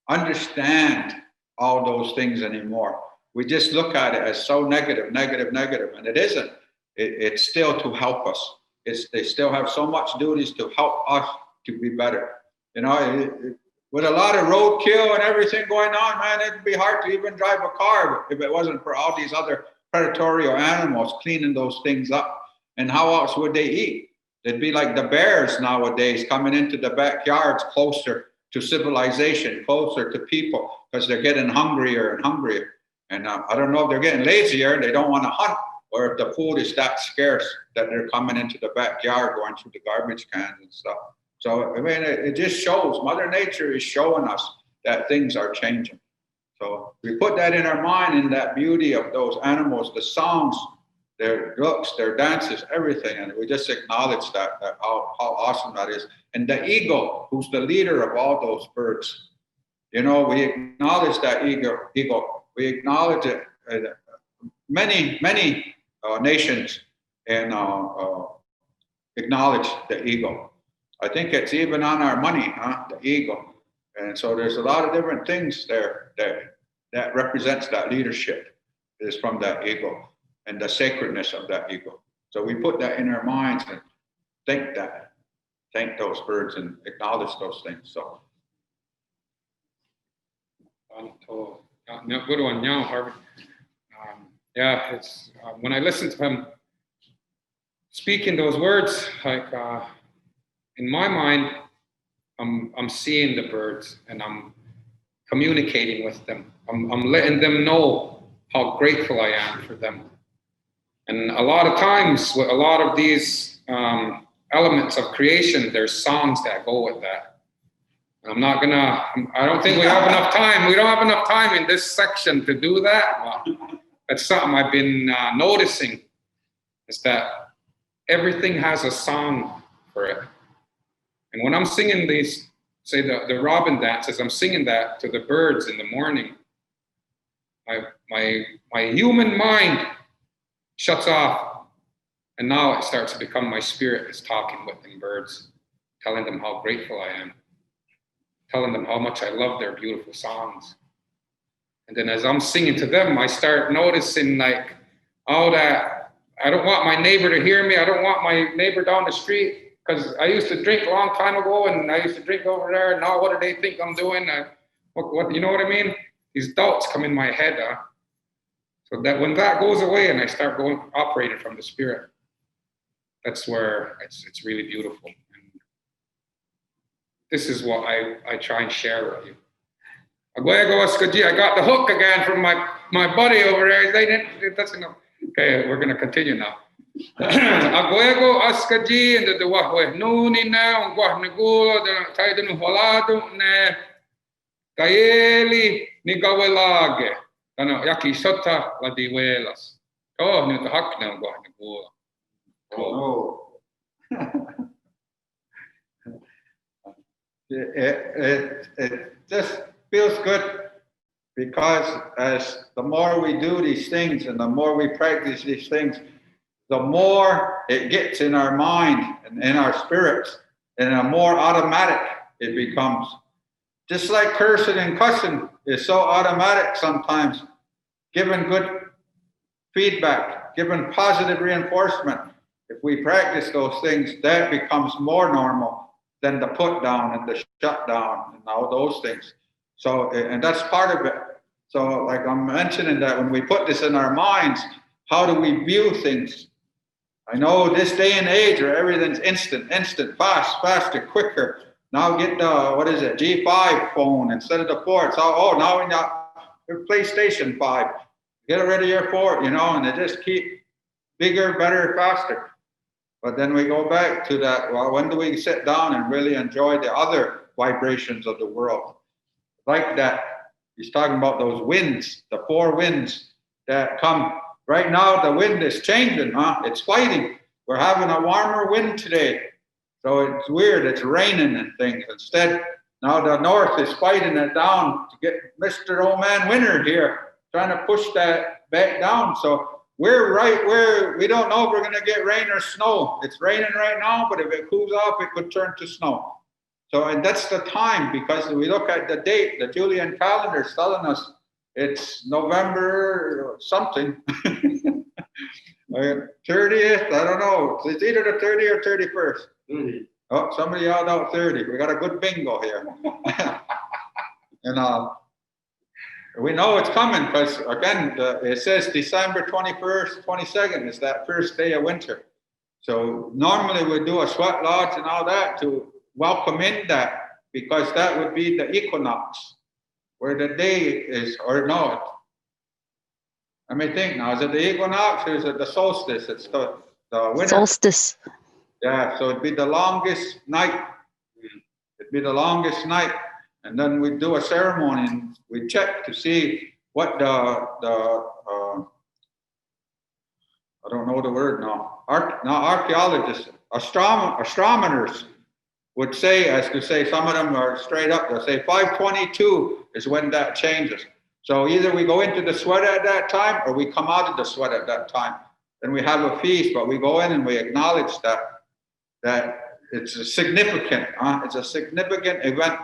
understand all those things anymore. We just look at it as so negative, and it isn't. It's still to help us. they still have so much duties to help us to be better. You know, with a lot of roadkill and everything going on, man, it'd be hard to even drive a car if it wasn't for all these other predatory animals cleaning those things up. And how else would they eat? It'd be like the bears nowadays coming into the backyards closer to civilization, closer to people, because they're getting hungrier and hungrier. And I don't know if they're getting lazier, they don't want to hunt, or if the food is that scarce that they're coming into the backyard, going through the garbage cans and stuff. So, I mean, it just shows, Mother Nature is showing us that things are changing. So we put that in our mind, in that beauty of those animals, the songs, their looks, their dances, everything. And we just acknowledge that how awesome that is. And the eagle, who's the leader of all those birds, you know, we acknowledge that eagle. We acknowledge it. Many nations and acknowledge the eagle. I think it's even on our money, the eagle. And so there's a lot of different things there that represents that leadership is from that eagle and the sacredness of that eagle. So we put that in our minds and thank those birds and acknowledge those things. So. Good one, yeah, Harvey. Yeah, it's when I listen to him speaking those words, like in my mind, I'm seeing the birds and I'm communicating with them. I'm letting them know how grateful I am for them. And a lot of times with a lot of these elements of creation, there's songs that go with that. I don't think we have enough time. We don't have enough time in this section to do that. Well, that's something I've been noticing, is that everything has a song for it. And when I'm singing these, say the robin dances, I'm singing that to the birds in the morning. My human mind shuts off, and now it starts to become my spirit is talking with them birds, telling them how grateful I am, telling them how much I love their beautiful songs. And then as I'm singing to them, I start noticing like, oh, that I don't want my neighbor to hear me. I don't want my neighbor down the street, because I used to drink a long time ago and I used to drink over there. And now what do they think I'm doing? What you know what I mean? These doubts come in my head. So that when that goes away and I start operating from the spirit, that's where it's really beautiful. And this is what I try and share with you. I got the hook again from my buddy over there. That's enough. Okay, we're gonna continue now. Aguego askaji and the wahwe nuni na ngwah negula the taiden holado ne kaeli ni gawelage ana yaki sota la diwelas. Oh, ni the hak na ngwah negula. Oh. It just feels good, because as the more we do these things and the more we practice these things, the more it gets in our mind and in our spirits, and the more automatic it becomes. Just like cursing and cussing is so automatic sometimes, giving good feedback, giving positive reinforcement. If we practice those things, that becomes more normal than the put down and the shut down and all those things. So, and that's part of it. So like I'm mentioning that when we put this in our minds, how do we view things? I know this day and age where everything's instant, fast, faster, quicker. Now get the, G5 phone instead of the 4. It's all, now we got your PlayStation 5. Get rid of your 4, and they just keep bigger, better, faster. But then we go back to that, well, when do we sit down and really enjoy the other vibrations of the world? Like that, he's talking about those winds, the 4 winds that come. Right now, the wind is changing, It's fighting. We're having a warmer wind today. So it's weird, it's raining and things. Instead, now the north is fighting it down to get Mr. Old Man Winter here, trying to push that back down. So we're right where we don't know if we're going to get rain or snow. It's raining right now, but if it cools off, it could turn to snow. So, and that's the time, because we look at the date, the Julian calendar is telling us it's November something. 30th, I don't know. It's either the 30th or 31st. 30. Oh, somebody yelled out 30. We got a good bingo here. And we know it's coming because, again, it says December 21st, 22nd is that first day of winter. So normally we do a sweat lodge and all that to welcome in that, because that would be the equinox, where the day is, or no, let me think now, is it the equinox or is it the solstice? It's the winter. Solstice. Yeah, so it'd be the longest night. It'd be the longest night. And then we do a ceremony and we check to see what I don't know the word now. Archaeologists, astronomers would say, as to say, some of them are straight up, they'll say 522 is when that changes. So either we go into the sweat at that time or we come out of the sweat at that time. Then we have a feast, but we go in and we acknowledge that it's a significant, it's a significant event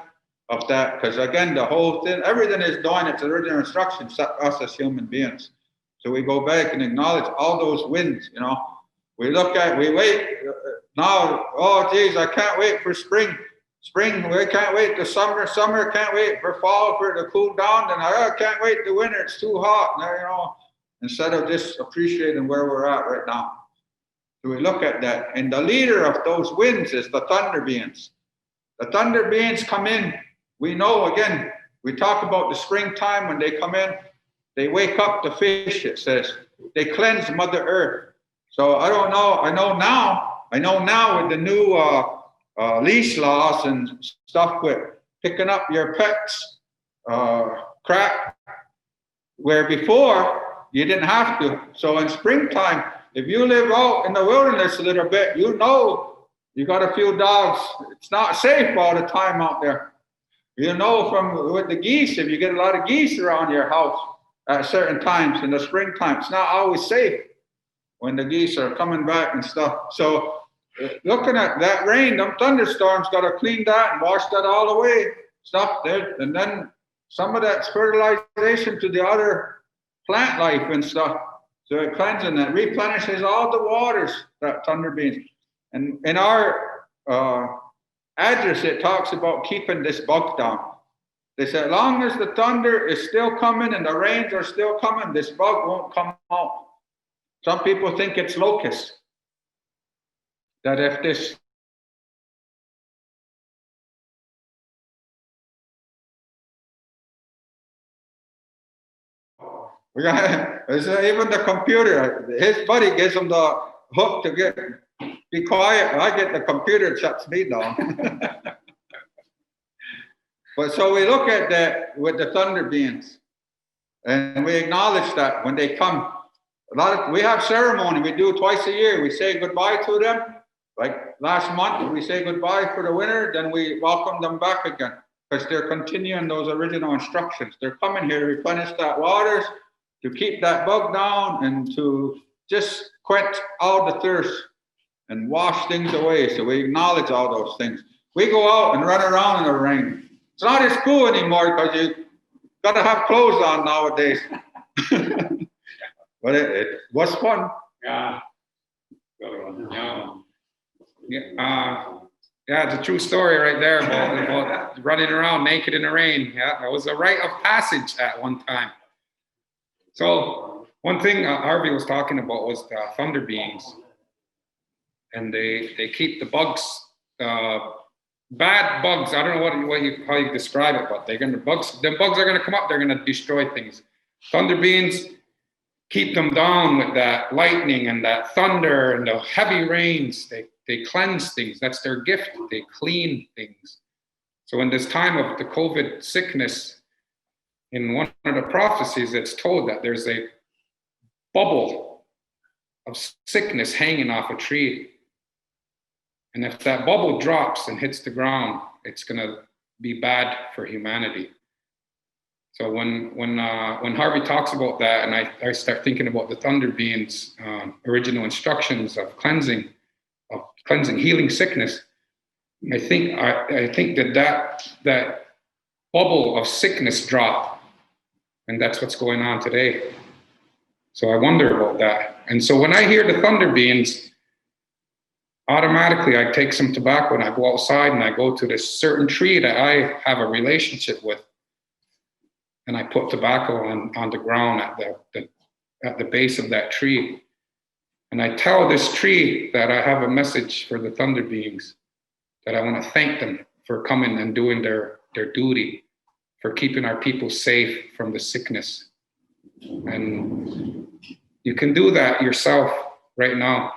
of that, because again, the whole thing, everything is doing its original instructions, us as human beings. So we go back and acknowledge all those winds, you know. We wait now, oh geez, I can't wait for spring. Spring, we can't wait to summer. Summer, can't wait for fall for it to cool down. Then I can't wait to winter, it's too hot. Now, you know, instead of just appreciating where we're at right now. So we look at that. And the leader of those winds is the thunder beings. The thunder beings come in. We know, again, we talk about the springtime when they come in, they wake up the fish, it says. They cleanse Mother Earth. So I don't know, I know now with the new leash laws and stuff with picking up your pets crap, where before you didn't have to. So in springtime, if you live out in the wilderness a little bit, you know you got a few dogs. It's not safe all the time out there. You know, from with the geese, if you get a lot of geese around your house at certain times in the springtime, it's not always safe when the geese are coming back and stuff. So looking at that rain, them thunderstorms, got to clean that and wash that all away, stuff there. And then some of that's fertilization to the other plant life and stuff. So it cleanses and it replenishes all the waters, that thunder beings. And in our address, it talks about keeping this bug down. They said, as long as the thunder is still coming and the rains are still coming, this bug won't come out. Some people think it's locusts. That if this even the computer, his buddy gives him the hook to be quiet. I get the computer, it shuts me down. But so we look at that with the thunder beings, and we acknowledge that when they come. We have ceremony we do twice a year. We say goodbye to them. Like last month, we say goodbye for the winter, then we welcome them back again because they're continuing those original instructions. They're coming here to replenish that waters, to keep that bug down, and to just quench all the thirst and wash things away. So we acknowledge all those things. We go out and run around in the rain. It's not as cool anymore because you got to have clothes on nowadays. But it was fun. Yeah. Yeah, it's a true story right there about running around naked in the rain. Yeah, it was a rite of passage at one time. So one thing Harvey was talking about was the thunder beings, and they keep the bugs, bad bugs. I don't know how you describe it, but the bugs are gonna come up. They're gonna destroy things. Thunder beings keep them down with that lightning and that thunder and the heavy rains. They cleanse things. That's their gift. They clean things. So in this time of the COVID sickness, in one of the prophecies, it's told that there's a bubble of sickness hanging off a tree. And if that bubble drops and hits the ground, it's going to be bad for humanity. So when Harvey talks about that, and I start thinking about the thunder beings' original instructions of cleansing, healing sickness, I think that bubble of sickness dropped, and that's what's going on today. So I wonder about that. And so when I hear the thunder beings, automatically I take some tobacco and I go outside and I go to this certain tree that I have a relationship with. And I put tobacco on the ground at the base of that tree. And I tell this tree that I have a message for the thunder beings, that I want to thank them for coming and doing their duty, for keeping our people safe from the sickness. And you can do that yourself right now.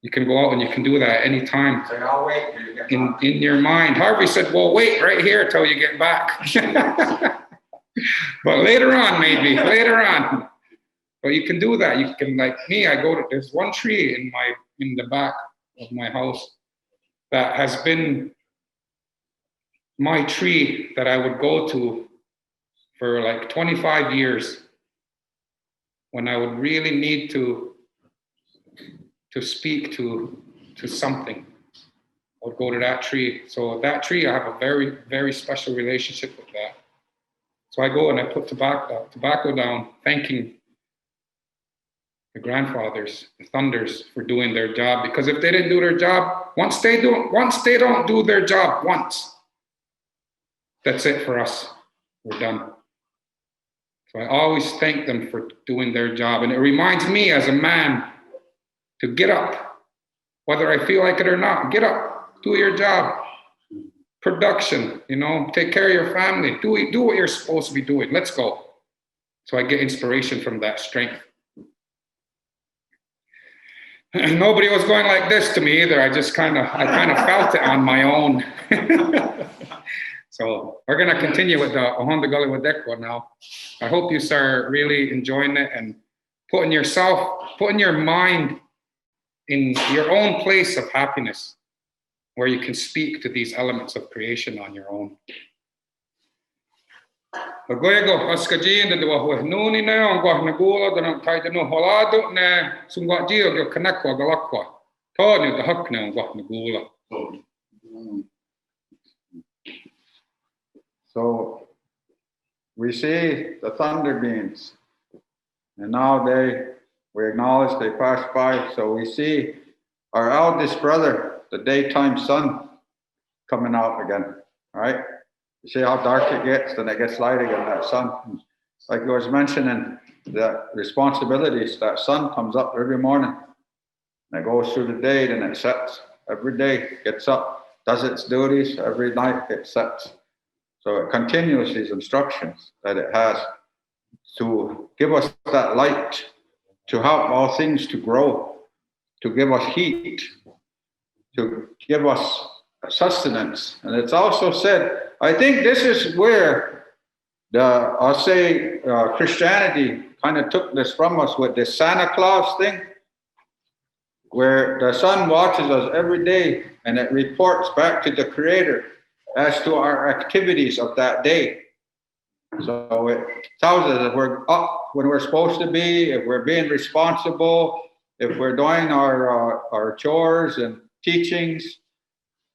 You can go out and you can do that anytime. Say, I'll wait till you get In back. your mind. Harvey said, well, wait right here till you get back. But later on, maybe, later on. But you can do that. You can, like me, there's one tree in the back of my house that has been my tree that I would go to for like 25 years when I would really need to speak to something. I would go to that tree. So that tree, I have a very, very special relationship with that. So I go and I put tobacco down, thanking the grandfathers, the thunders, for doing their job. Because if they didn't do their job, once they don't do their job once, that's it for us. We're done. So I always thank them for doing their job. And it reminds me as a man to get up, whether I feel like it or not. Get up, do your job. Production, take care of your family. Do what you're supposed to be doing. Let's go. So I get inspiration from that strength. Nobody was going like this to me either. I kind of felt it on my own. So we're gonna continue with the Ohonda Gully Wadekwa now. I hope you start really enjoying it and putting your mind in your own place of happiness, where you can speak to these elements of creation on your own. Agoyego askajin de wa nuni ne on gwa nagula de taita no holado ne sungwa dio go kanakwa galakwa. Tony the hakne on gwa nagula. So we see the thunder beings, and now we acknowledge they passed by. So we see our eldest brother, the daytime sun, coming out again. All right. You see how dark it gets, then it gets light again, that sun. Like I was mentioning, the responsibilities, that sun comes up every morning, and it goes through the day, then it sets. Every day gets up, does its duties, every night it sets. So it continues these instructions that it has to give us that light, to help all things to grow, to give us heat, to give us sustenance. And it's also said, I think this is where Christianity kind of took this from us with this Santa Claus thing, where the sun watches us every day and it reports back to the Creator as to our activities of that day. So it tells us if we're up when we're supposed to be, if we're being responsible, if we're doing our chores and teachings.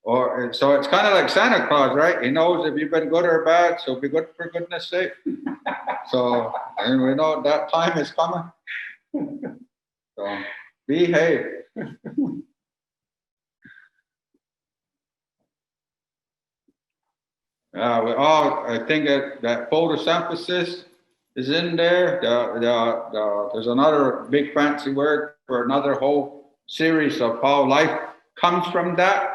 So it's kind of like Santa Claus, right? He knows if you've been good or bad, so be good for goodness sake. So, and we know that time is coming. So behave. I think that photosynthesis is in there. There's another big fancy word for another whole series of how life comes from that,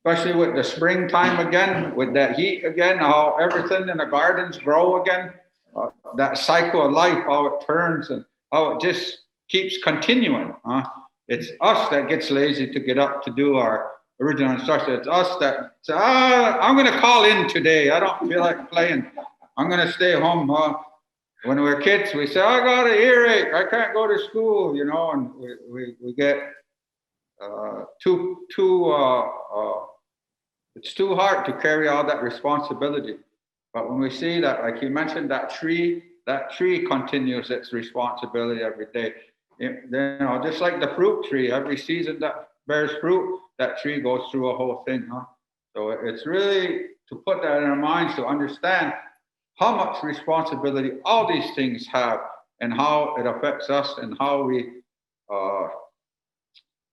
especially with the springtime again, with that heat again, how everything in the gardens grow again. That cycle of life, how it turns and how it just keeps continuing. It's us that gets lazy to get up to do our original instruction. It's us that say, I'm going to call in today. I don't feel like playing. I'm going to stay home. When we were kids, we say, I got an earache. I can't go to school, and we get it's too hard to carry all that responsibility. But when we see that, like you mentioned, that tree continues its responsibility every day. Just like the fruit tree, every season that bears fruit, that tree goes through a whole thing. So it's really to put that in our minds to understand how much responsibility all these things have and how it affects us and how we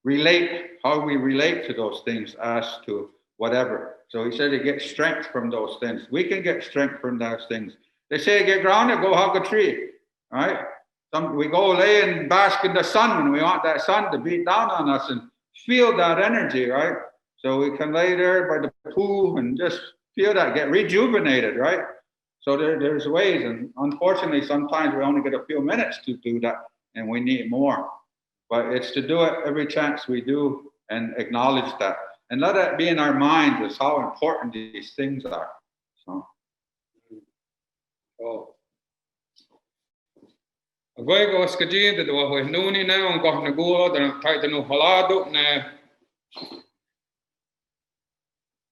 relate to those things as to whatever. So he said he gets strength from those things. We can get strength from those things. They say get grounded, go hug a tree, right? We go lay and bask in the sun when we want that sun to beat down on us and feel that energy, right? So we can lay there by the pool and just feel that, get rejuvenated, right? So there's ways, and unfortunately, sometimes we only get a few minutes to do that, and we need more. But it's to do it every chance we do and acknowledge that. And let that be in our minds is how important these things are. So. Agora os que dizem do o nuni não gosto na gua da tai no falado na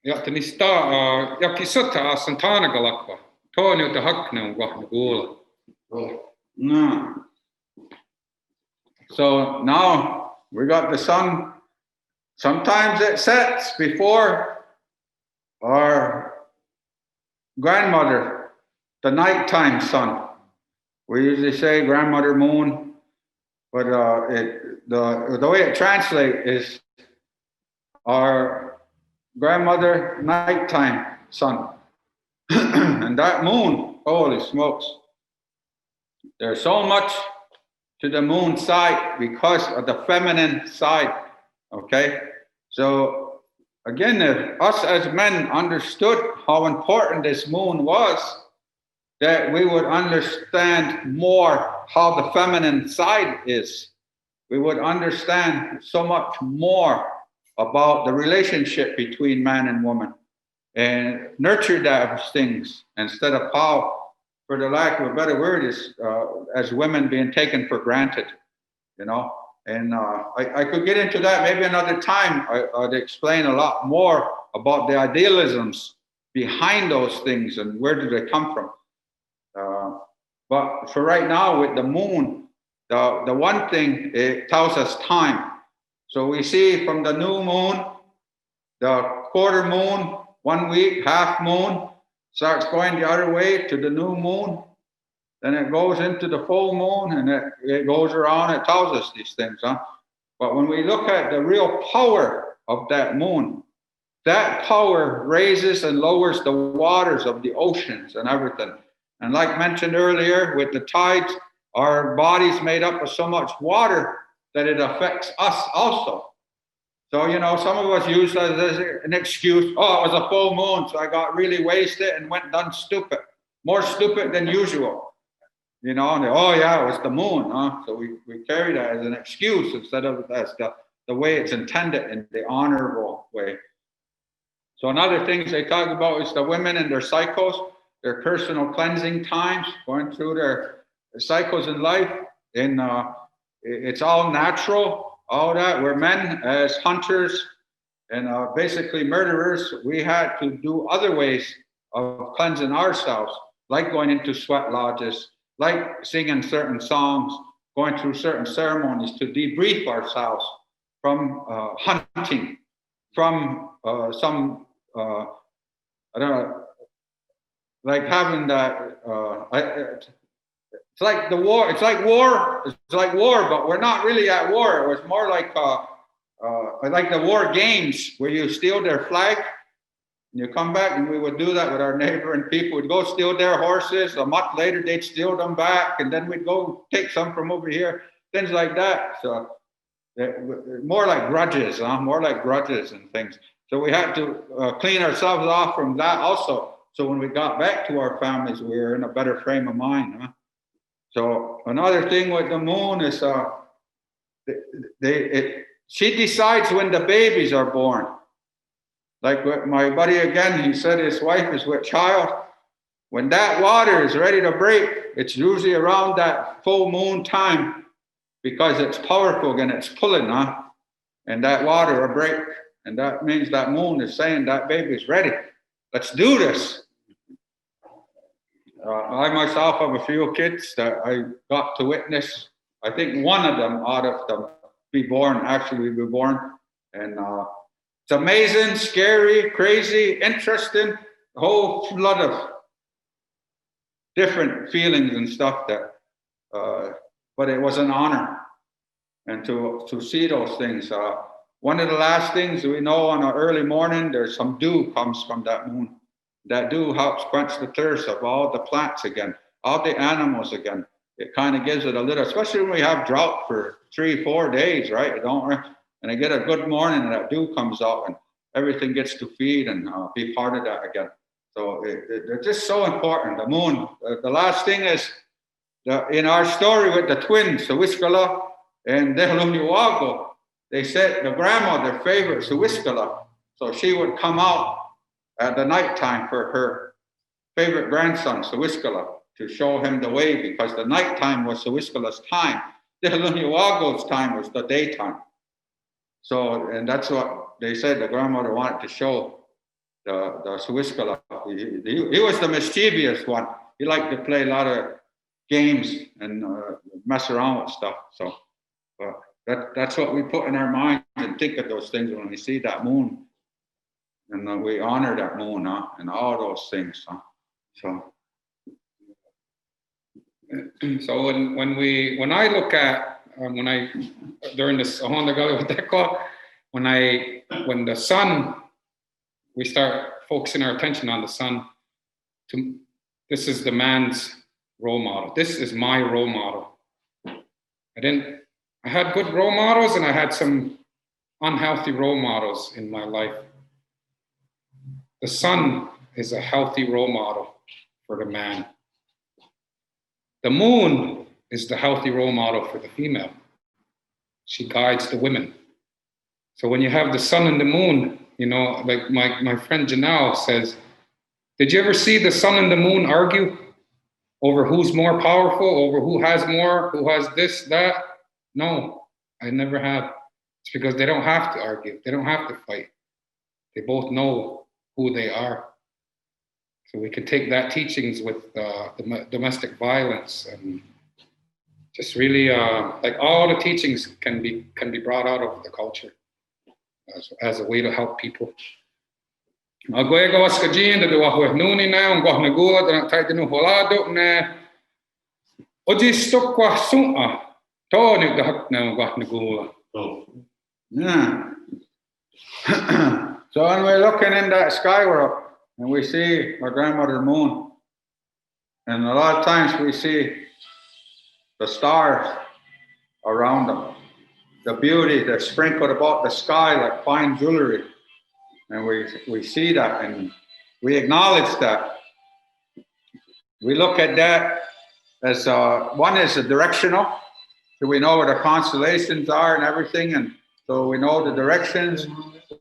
ja te nista ja kisota a Santana galakwa Tony the hak não gosto na gua. No. So now we got the sun. Sometimes it sets before our grandmother, the nighttime sun. We usually say grandmother moon, but the way it translates is our grandmother nighttime sun. And that moon, holy smokes, there's so much to the moon side because of the feminine side. Okay, so again, if us as men understood how important this moon was, that we would understand more how the feminine side is. We would understand so much more about the relationship between man and woman and nurture those things instead of how, for the lack of a better word, is as women being taken for granted, you know. And I could get into that maybe another time. I'd explain a lot more about the idealisms behind those things and where do they come from. But for right now, with the moon, the one thing, it tells us time. So we see from the new moon, the quarter moon, 1 week, half moon, starts going the other way to the new moon. Then it goes into the full moon and it goes around, it tells us these things, huh? But when we look at the real power of that moon, that power raises and lowers the waters of the oceans and everything. And like mentioned earlier, with the tides, our body's made up of so much water that it affects us also. So, you know, some of us use that as an excuse. Oh, it was a full moon, so I got really wasted and went done stupid. More stupid than usual. You know, and oh yeah, it was the moon, huh? So we carry that as an excuse instead of as the way it's intended in the honorable way. So another things they talk about is the women and their cycles, their personal cleansing times, going through their cycles in life. And it's all natural, all that. We're men as hunters and basically murderers. We had to do other ways of cleansing ourselves, like going into sweat lodges, like singing certain songs, going through certain ceremonies to debrief ourselves from hunting, from some, I don't know, like having that, it's like the war, it's like war, but we're not really at war. It was more like the war games where you steal their flag, and you come back, and we would do that with our neighbor, and people would go steal their horses. A month later, they'd steal them back, and then we'd go take some from over here, things like that. So more like grudges, more like grudges and things. So we had to clean ourselves off from that also. So when we got back to our families, we were in a better frame of mind. So another thing with the moon is she decides when the babies are born. Like with my buddy again, he said his wife is with child. When that water is ready to break, it's usually around that full moon time because it's powerful and it's pulling, and that water will break. And that means that moon is saying that baby's ready. Let's do this. I myself have a few kids that I got to witness. I think one of them out of them be born. And it's amazing, scary, crazy, interesting, a whole flood of different feelings and stuff that but it was an honor. And to see those things. One of the last things we know on an early morning, there's some dew comes from that moon. That dew helps quench the thirst of all the plants again, all the animals again. It kind of gives it a little, especially when we have drought for 3-4 days, right? And I get a good morning and that dew comes out and everything gets to feed and be part of that again. So they're just so important. The moon. The last thing is, in our story with the twins, Sawiskala and Dehlumniwago, they said the grandma, their favorite, Sawiskala. So she would come out at the nighttime for her favorite grandson, Sawiskala, to show him the way, because the nighttime was Sawiskala's time. Dehlumniwago's time was the daytime. So, and that's what they said the grandmother wanted to show the Sawiskala. He was the mischievous one. He liked to play a lot of games and mess around with stuff. So that's what we put in our minds and think of those things when we see that moon. And we honor that moon, and all those things. So when I look at during this when the sun, we start focusing our attention on the sun. This is the man's role model. This is my role model. I had good role models and I had some unhealthy role models in my life. The sun is a healthy role model for the man. The moon is the healthy role model for the female. She guides the women. So when you have the sun and the moon, like my friend Janelle says, did you ever see the sun and the moon argue over who's more powerful, over who has more, who has this, that? No, I never have. It's because they don't have to argue. They don't have to fight. They both know who they are. So we can take that teachings with the domestic violence and just really like all the teachings can be brought out of the culture as a way to help people. Yeah. So when we're looking in that sky world and we see our grandmother moon, and a lot of times we see the stars around them, the beauty that's sprinkled about the sky like fine jewelry, and we see that and we acknowledge that. We look at that as one is a directional, so we know where the constellations are and everything, and so we know the directions,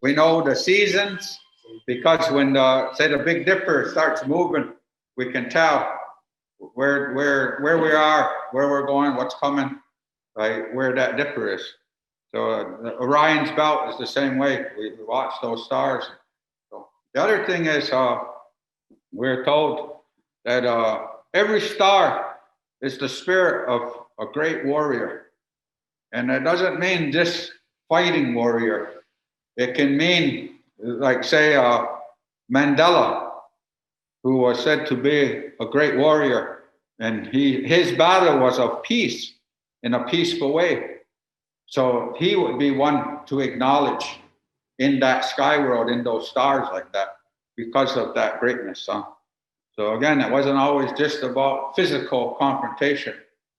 we know the seasons, because when say the Big Dipper starts moving, we can tell where we are, where we're going, what's coming, right, where that dipper is. So Orion's belt is the same way. We watch those stars. So the other thing is we're told that every star is the spirit of a great warrior. And it doesn't mean just fighting warrior. It can mean, like say, Mandela, who was said to be a great warrior. And his battle was of peace, in a peaceful way. So he would be one to acknowledge in that sky world, in those stars like that, because of that greatness. So again, it wasn't always just about physical confrontation.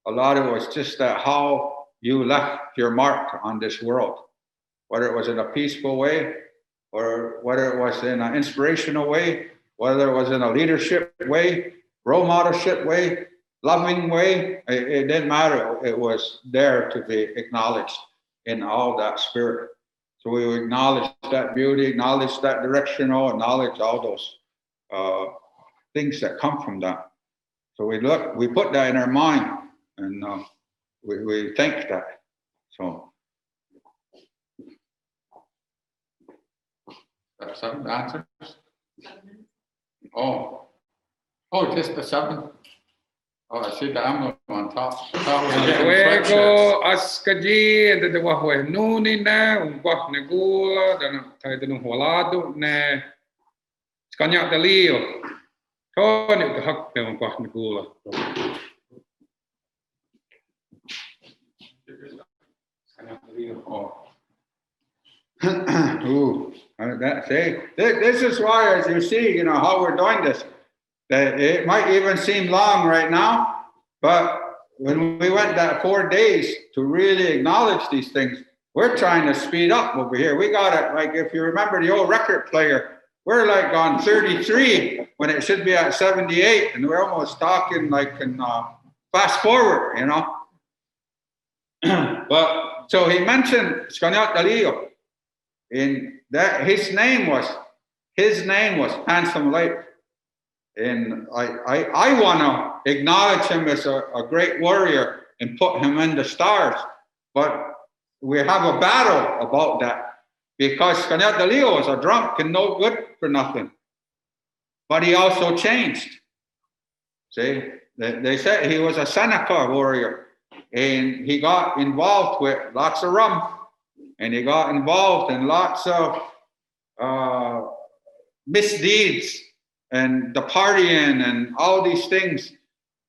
A lot of it was just that how you left your mark on this world, whether it was in a peaceful way, or whether it was in an inspirational way, whether it was in a leadership way, role modelship way, loving way, it didn't matter. It was there to be acknowledged in all that spirit. So we acknowledge that beauty, acknowledge that directional, acknowledge all those things that come from that. So we put that in our mind, and we think that. So that's some answers. Oh, just the 7. Oh, I see the emblem on top. Luego, Ascaji, the Wahwe Nunina, Wah Negula, the Nuholado, Ne Scania de Leo, Tony the Huck, Wah Negula. Oh. Ooh, this is why, as you see, how we're doing this, that it might even seem long right now, but when we went that 4 days to really acknowledge these things, we're trying to speed up over here. We got it, like if you remember the old record player, we're like on 33 when it should be at 78, and we're almost talking like in fast forward, But so he mentioned Skanyat Dalio, in that his name was Handsome Lake. And I want to acknowledge him as a great warrior and put him in the stars. But we have a battle about that because Skanyat Dalio was a drunk and no good for nothing. But he also changed. See, they said he was a Seneca warrior and he got involved with lots of rum and he got involved in lots of misdeeds and the partying and all these things,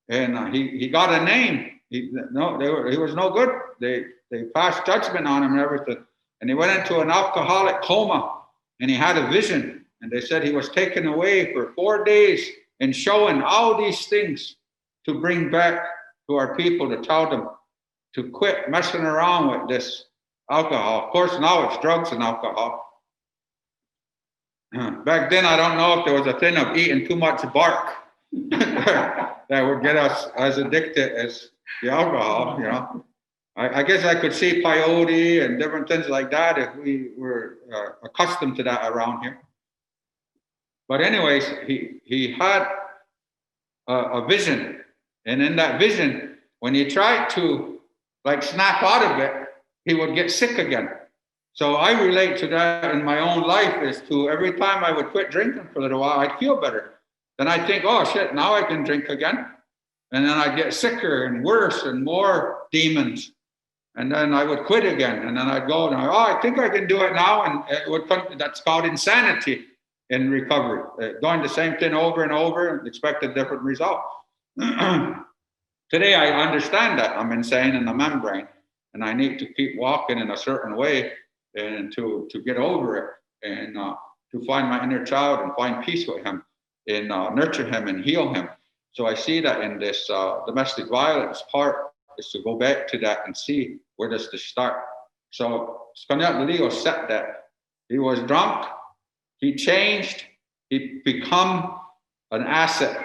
and he got a name. He was no good. They passed judgment on him and everything, and he went into an alcoholic coma. And he had a vision, and they said he was taken away for 4 days and showing all these things to bring back to our people, to tell them to quit messing around with this alcohol. Of course, now it's drugs and alcohol. Back then, I don't know if there was a thing of eating too much bark that would get us as addicted as the alcohol, I guess I could see peyote and different things like that if we were accustomed to that around here. But anyways, he had a vision. And in that vision, when he tried to like snap out of it, he would get sick again. So I relate to that in my own life as to every time I would quit drinking for a little while, I'd feel better. Then I'd think, oh shit, now I can drink again. And then I'd get sicker and worse and more demons. And then I would quit again. And then I'd go and I think I can do it now. And it would come, that's called insanity in recovery. Doing the same thing over and over and expect a different result. Today I understand that I'm insane in the membrane and I need to keep walking in a certain way and to get over it and to find my inner child and find peace with him and nurture him and heal him. So I see that in this domestic violence part is to go back to that and see where does this start. So Skanyat Leo said that he was drunk, he changed, he become an asset,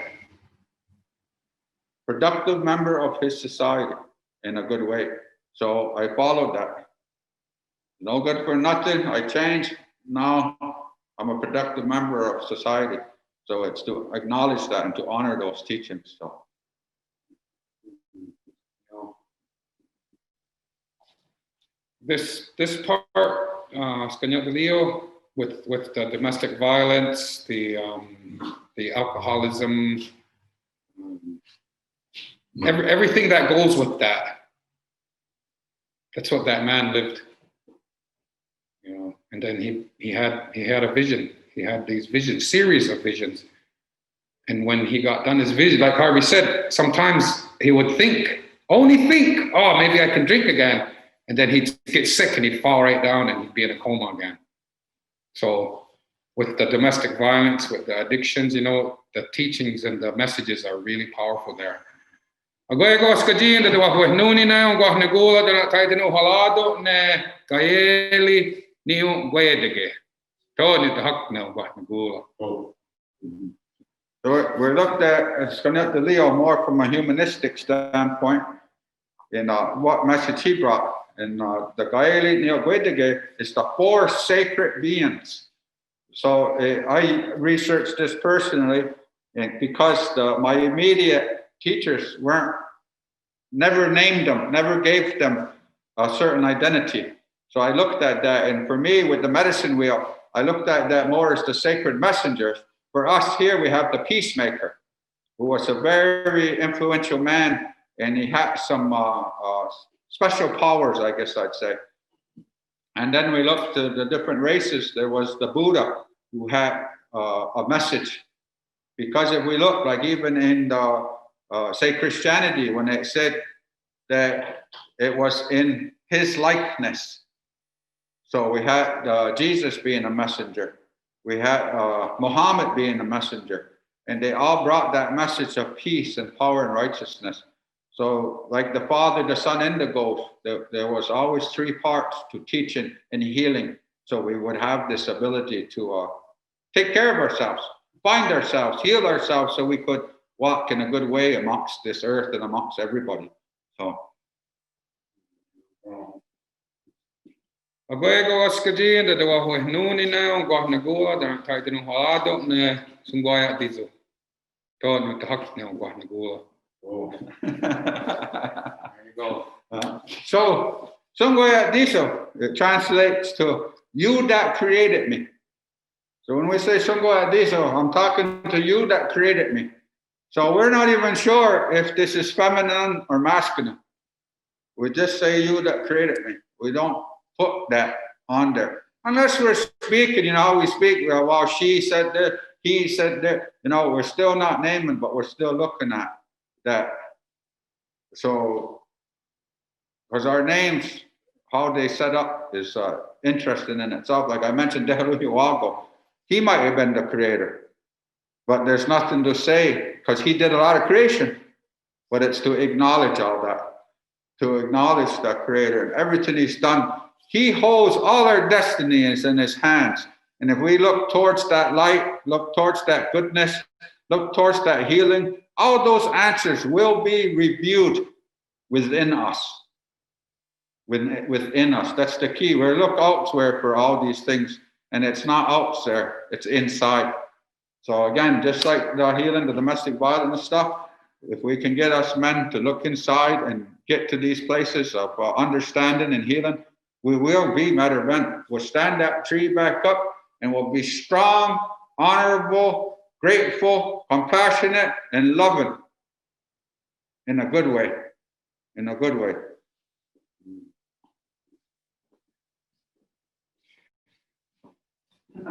productive member of his society in a good way. So I followed that. No good for nothing, I changed. Now I'm a productive member of society. So it's to acknowledge that and to honor those teachings. So, This part, Skanyat Leo, with the domestic violence, the alcoholism, everything that goes with that. That's what that man lived. And then he had a vision. He had these visions, series of visions. And when he got done his vision, like Harvey said, sometimes he would only think, oh, maybe I can drink again. And then he'd get sick and he'd fall right down and he'd be in a coma again. So with the domestic violence, with the addictions, the teachings and the messages are really powerful there. Agora gosto de ainda do avô Nuni, né? Gosto de gola da taita no halado, né? Gaeli, niu guedege. Todo the hak now gosto de gola. So we're looked at Skanyat Leo more from a humanistic standpoint in what message he brought. And the Gaeli Neogwedege is the 4 sacred beings. So I researched this personally, and because my immediate teachers never named them, never gave them a certain identity. So I looked at that, and for me, with the medicine wheel, I looked at that more as the sacred messengers. For us here, we have the peacemaker, who was a very influential man, and he had some special powers, I guess I'd say. And then we looked to the different races. There was the Buddha, who had a message. Because if we look, like even in the, say, Christianity, when it said that it was in his likeness. So we had Jesus being a messenger. We had Muhammad being a messenger. And they all brought that message of peace and power and righteousness. So like the Father, the Son, and the Ghost, there was always three parts to teaching and healing. So we would have this ability to take care of ourselves, find ourselves, heal ourselves, so we could walk in a good way amongst this earth and amongst everybody. So. Agoego askaji da dawa ho nuni na on go na go da tai de no hado ne sungoya dizo. To no tak ne on go na go. Oh. There you go. So sungoya dizo, it translates to you that created me. So when we say sungoya dizo, I'm talking to you that created me. So we're not even sure if this is feminine or masculine. We just say you that created me. We don't put that on there. Unless we're speaking, you know, we speak, well, she said that, he said that, you know, we're still not naming, but we're still looking at that. So, because our names, how they set up is interesting in itself. Like I mentioned Dehaluhiwago, he might have been the creator, but there's nothing to say because he did a lot of creation, but it's to acknowledge all that, to acknowledge the creator and everything he's done. He holds all our destinies in his hands. And if we look towards that light, look towards that goodness, look towards that healing, all those answers will be reviewed within us. Within us. That's the key. We look elsewhere for all these things, and it's not out there, it's inside. So again, just like the healing, the domestic violence stuff, if we can get us men to look inside and get to these places of understanding and healing, we will be better men. We'll stand that tree back up and we'll be strong, honorable, grateful, compassionate, and loving in a good way. In a good way. And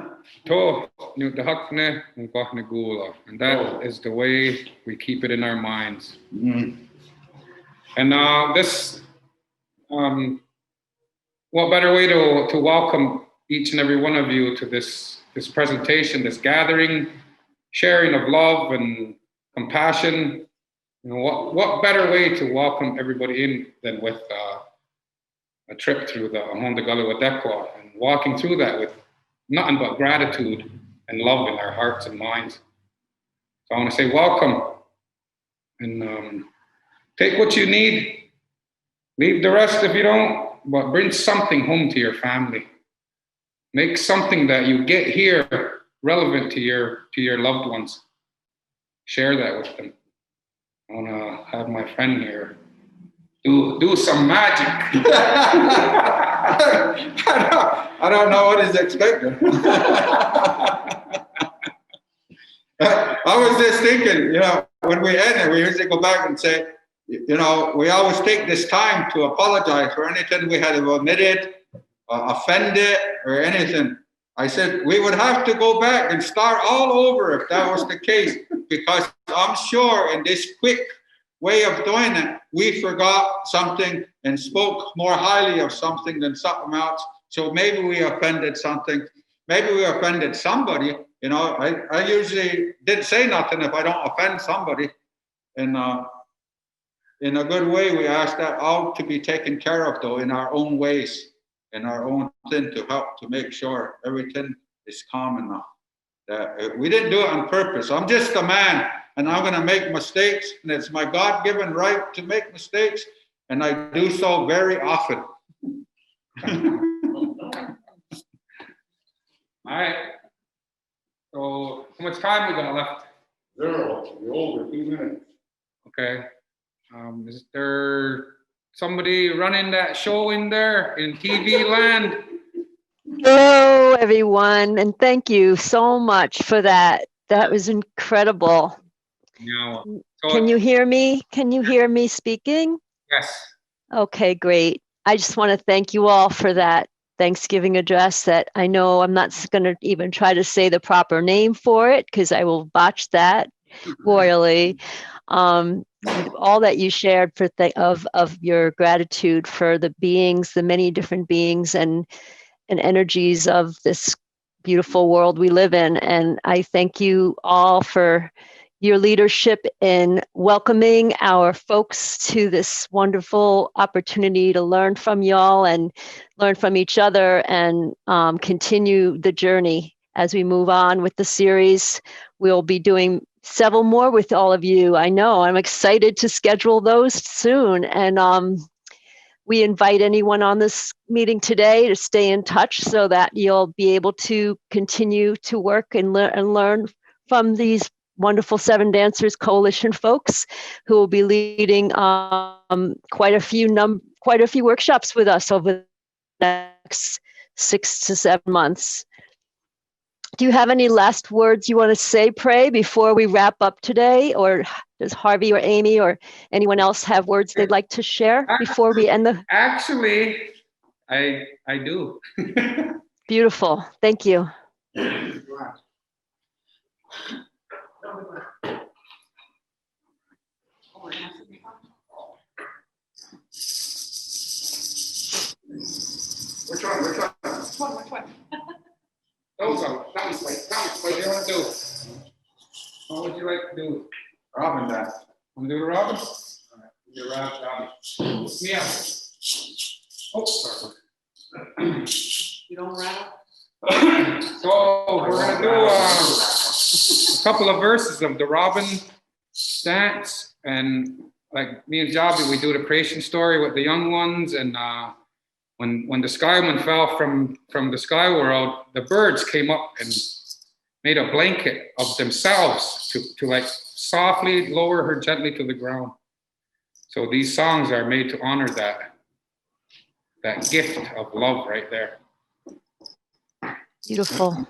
that is the way we keep it in our minds. And this, what better way to welcome each and every one of you to this presentation, this gathering, sharing of love and compassion. You know, what better way to welcome everybody in than with a trip through the Honda Gulliwadekwa and walking through that with nothing but gratitude and love in our hearts and minds. So I want to say welcome and take what you need, leave the rest if you don't, but bring something home to your family. Make something that you get here relevant to your loved ones. Share that with them. I want to have my friend here do some magic. I don't know what he's expecting. I was just thinking, you know, when we end it, we usually go back and say, you know, we always take this time to apologize for anything we had omitted, offended, or anything. I said we would have to go back and start all over if that was the case, because I'm sure in this quick way of doing it, we forgot something and spoke more highly of something than something else. So maybe we offended something. Maybe we offended somebody. You know, I usually didn't say nothing if I don't offend somebody. And in a good way, we ask that all to be taken care of, though, in our own ways, in our own thing, to help to make sure everything is calm enough. That we didn't do it on purpose. I'm just a man, and I'm going to make mistakes, and it's my God-given right to make mistakes, and I do so very often. All right. So how much time we got left? 0. We're over 2 minutes. Okay. Is there somebody running that show in there in TV land? Hello, everyone, and thank you so much for that. That was incredible. No. So Can you hear me? Can you hear me speaking? yes. Okay, great. I just want to thank you all for that Thanksgiving address that I know I'm not going to even try to say the proper name for it because I will botch that royally. all that you shared of your gratitude for the beings, the many different beings and energies of this beautiful world we live in. And I thank you all for your leadership in welcoming our folks to this wonderful opportunity to learn from y'all and learn from each other and continue the journey as we move on with the series. We'll be doing several more with all of you. I know, I'm excited to schedule those soon. And we invite anyone on this meeting today to stay in touch so that you'll be able to continue to work and learn from these wonderful Seven Dancers Coalition folks who will be leading quite a few workshops with us over the next 6 to 7 months. Do you have any last words you want to say, Prey, before we wrap up today? Or does Harvey or Amy or anyone else have words they'd like to share before we end the? Actually, I do. Beautiful. Thank you. Which one? Which one? Those are, what do you want to do? What would you like to do? Robin, that. Want to do the Robin? All right, do the Robin. Yeah. Oh, sorry. You don't rattle? So we're gonna do a couple of verses of the Robin dance, and like me and Jobby, we do the creation story with the young ones, and when the skyman fell from the sky world, the birds came up and made a blanket of themselves to like softly lower her gently to the ground. So these songs are made to honor that gift of love right there. Beautiful.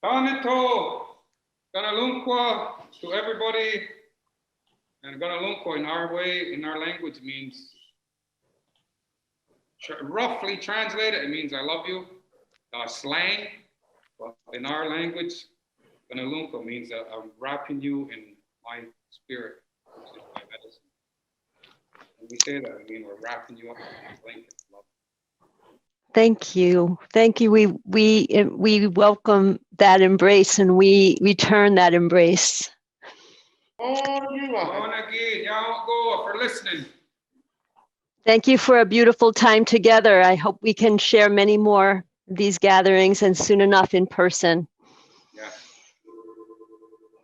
Tanito, Ganalunkwa to everybody, and Ganalunkwa in our way, in our language means roughly translated, it means I love you. Slang, but in our language, Benelunco means that I'm wrapping you in my spirit, which is my medicine. When we say that, I mean we're wrapping you up in a blanket of love. Thank you. Thank you. We welcome that embrace and we return that embrace. For listening. Thank you for a beautiful time together. I hope we can share many more of these gatherings and soon enough in person.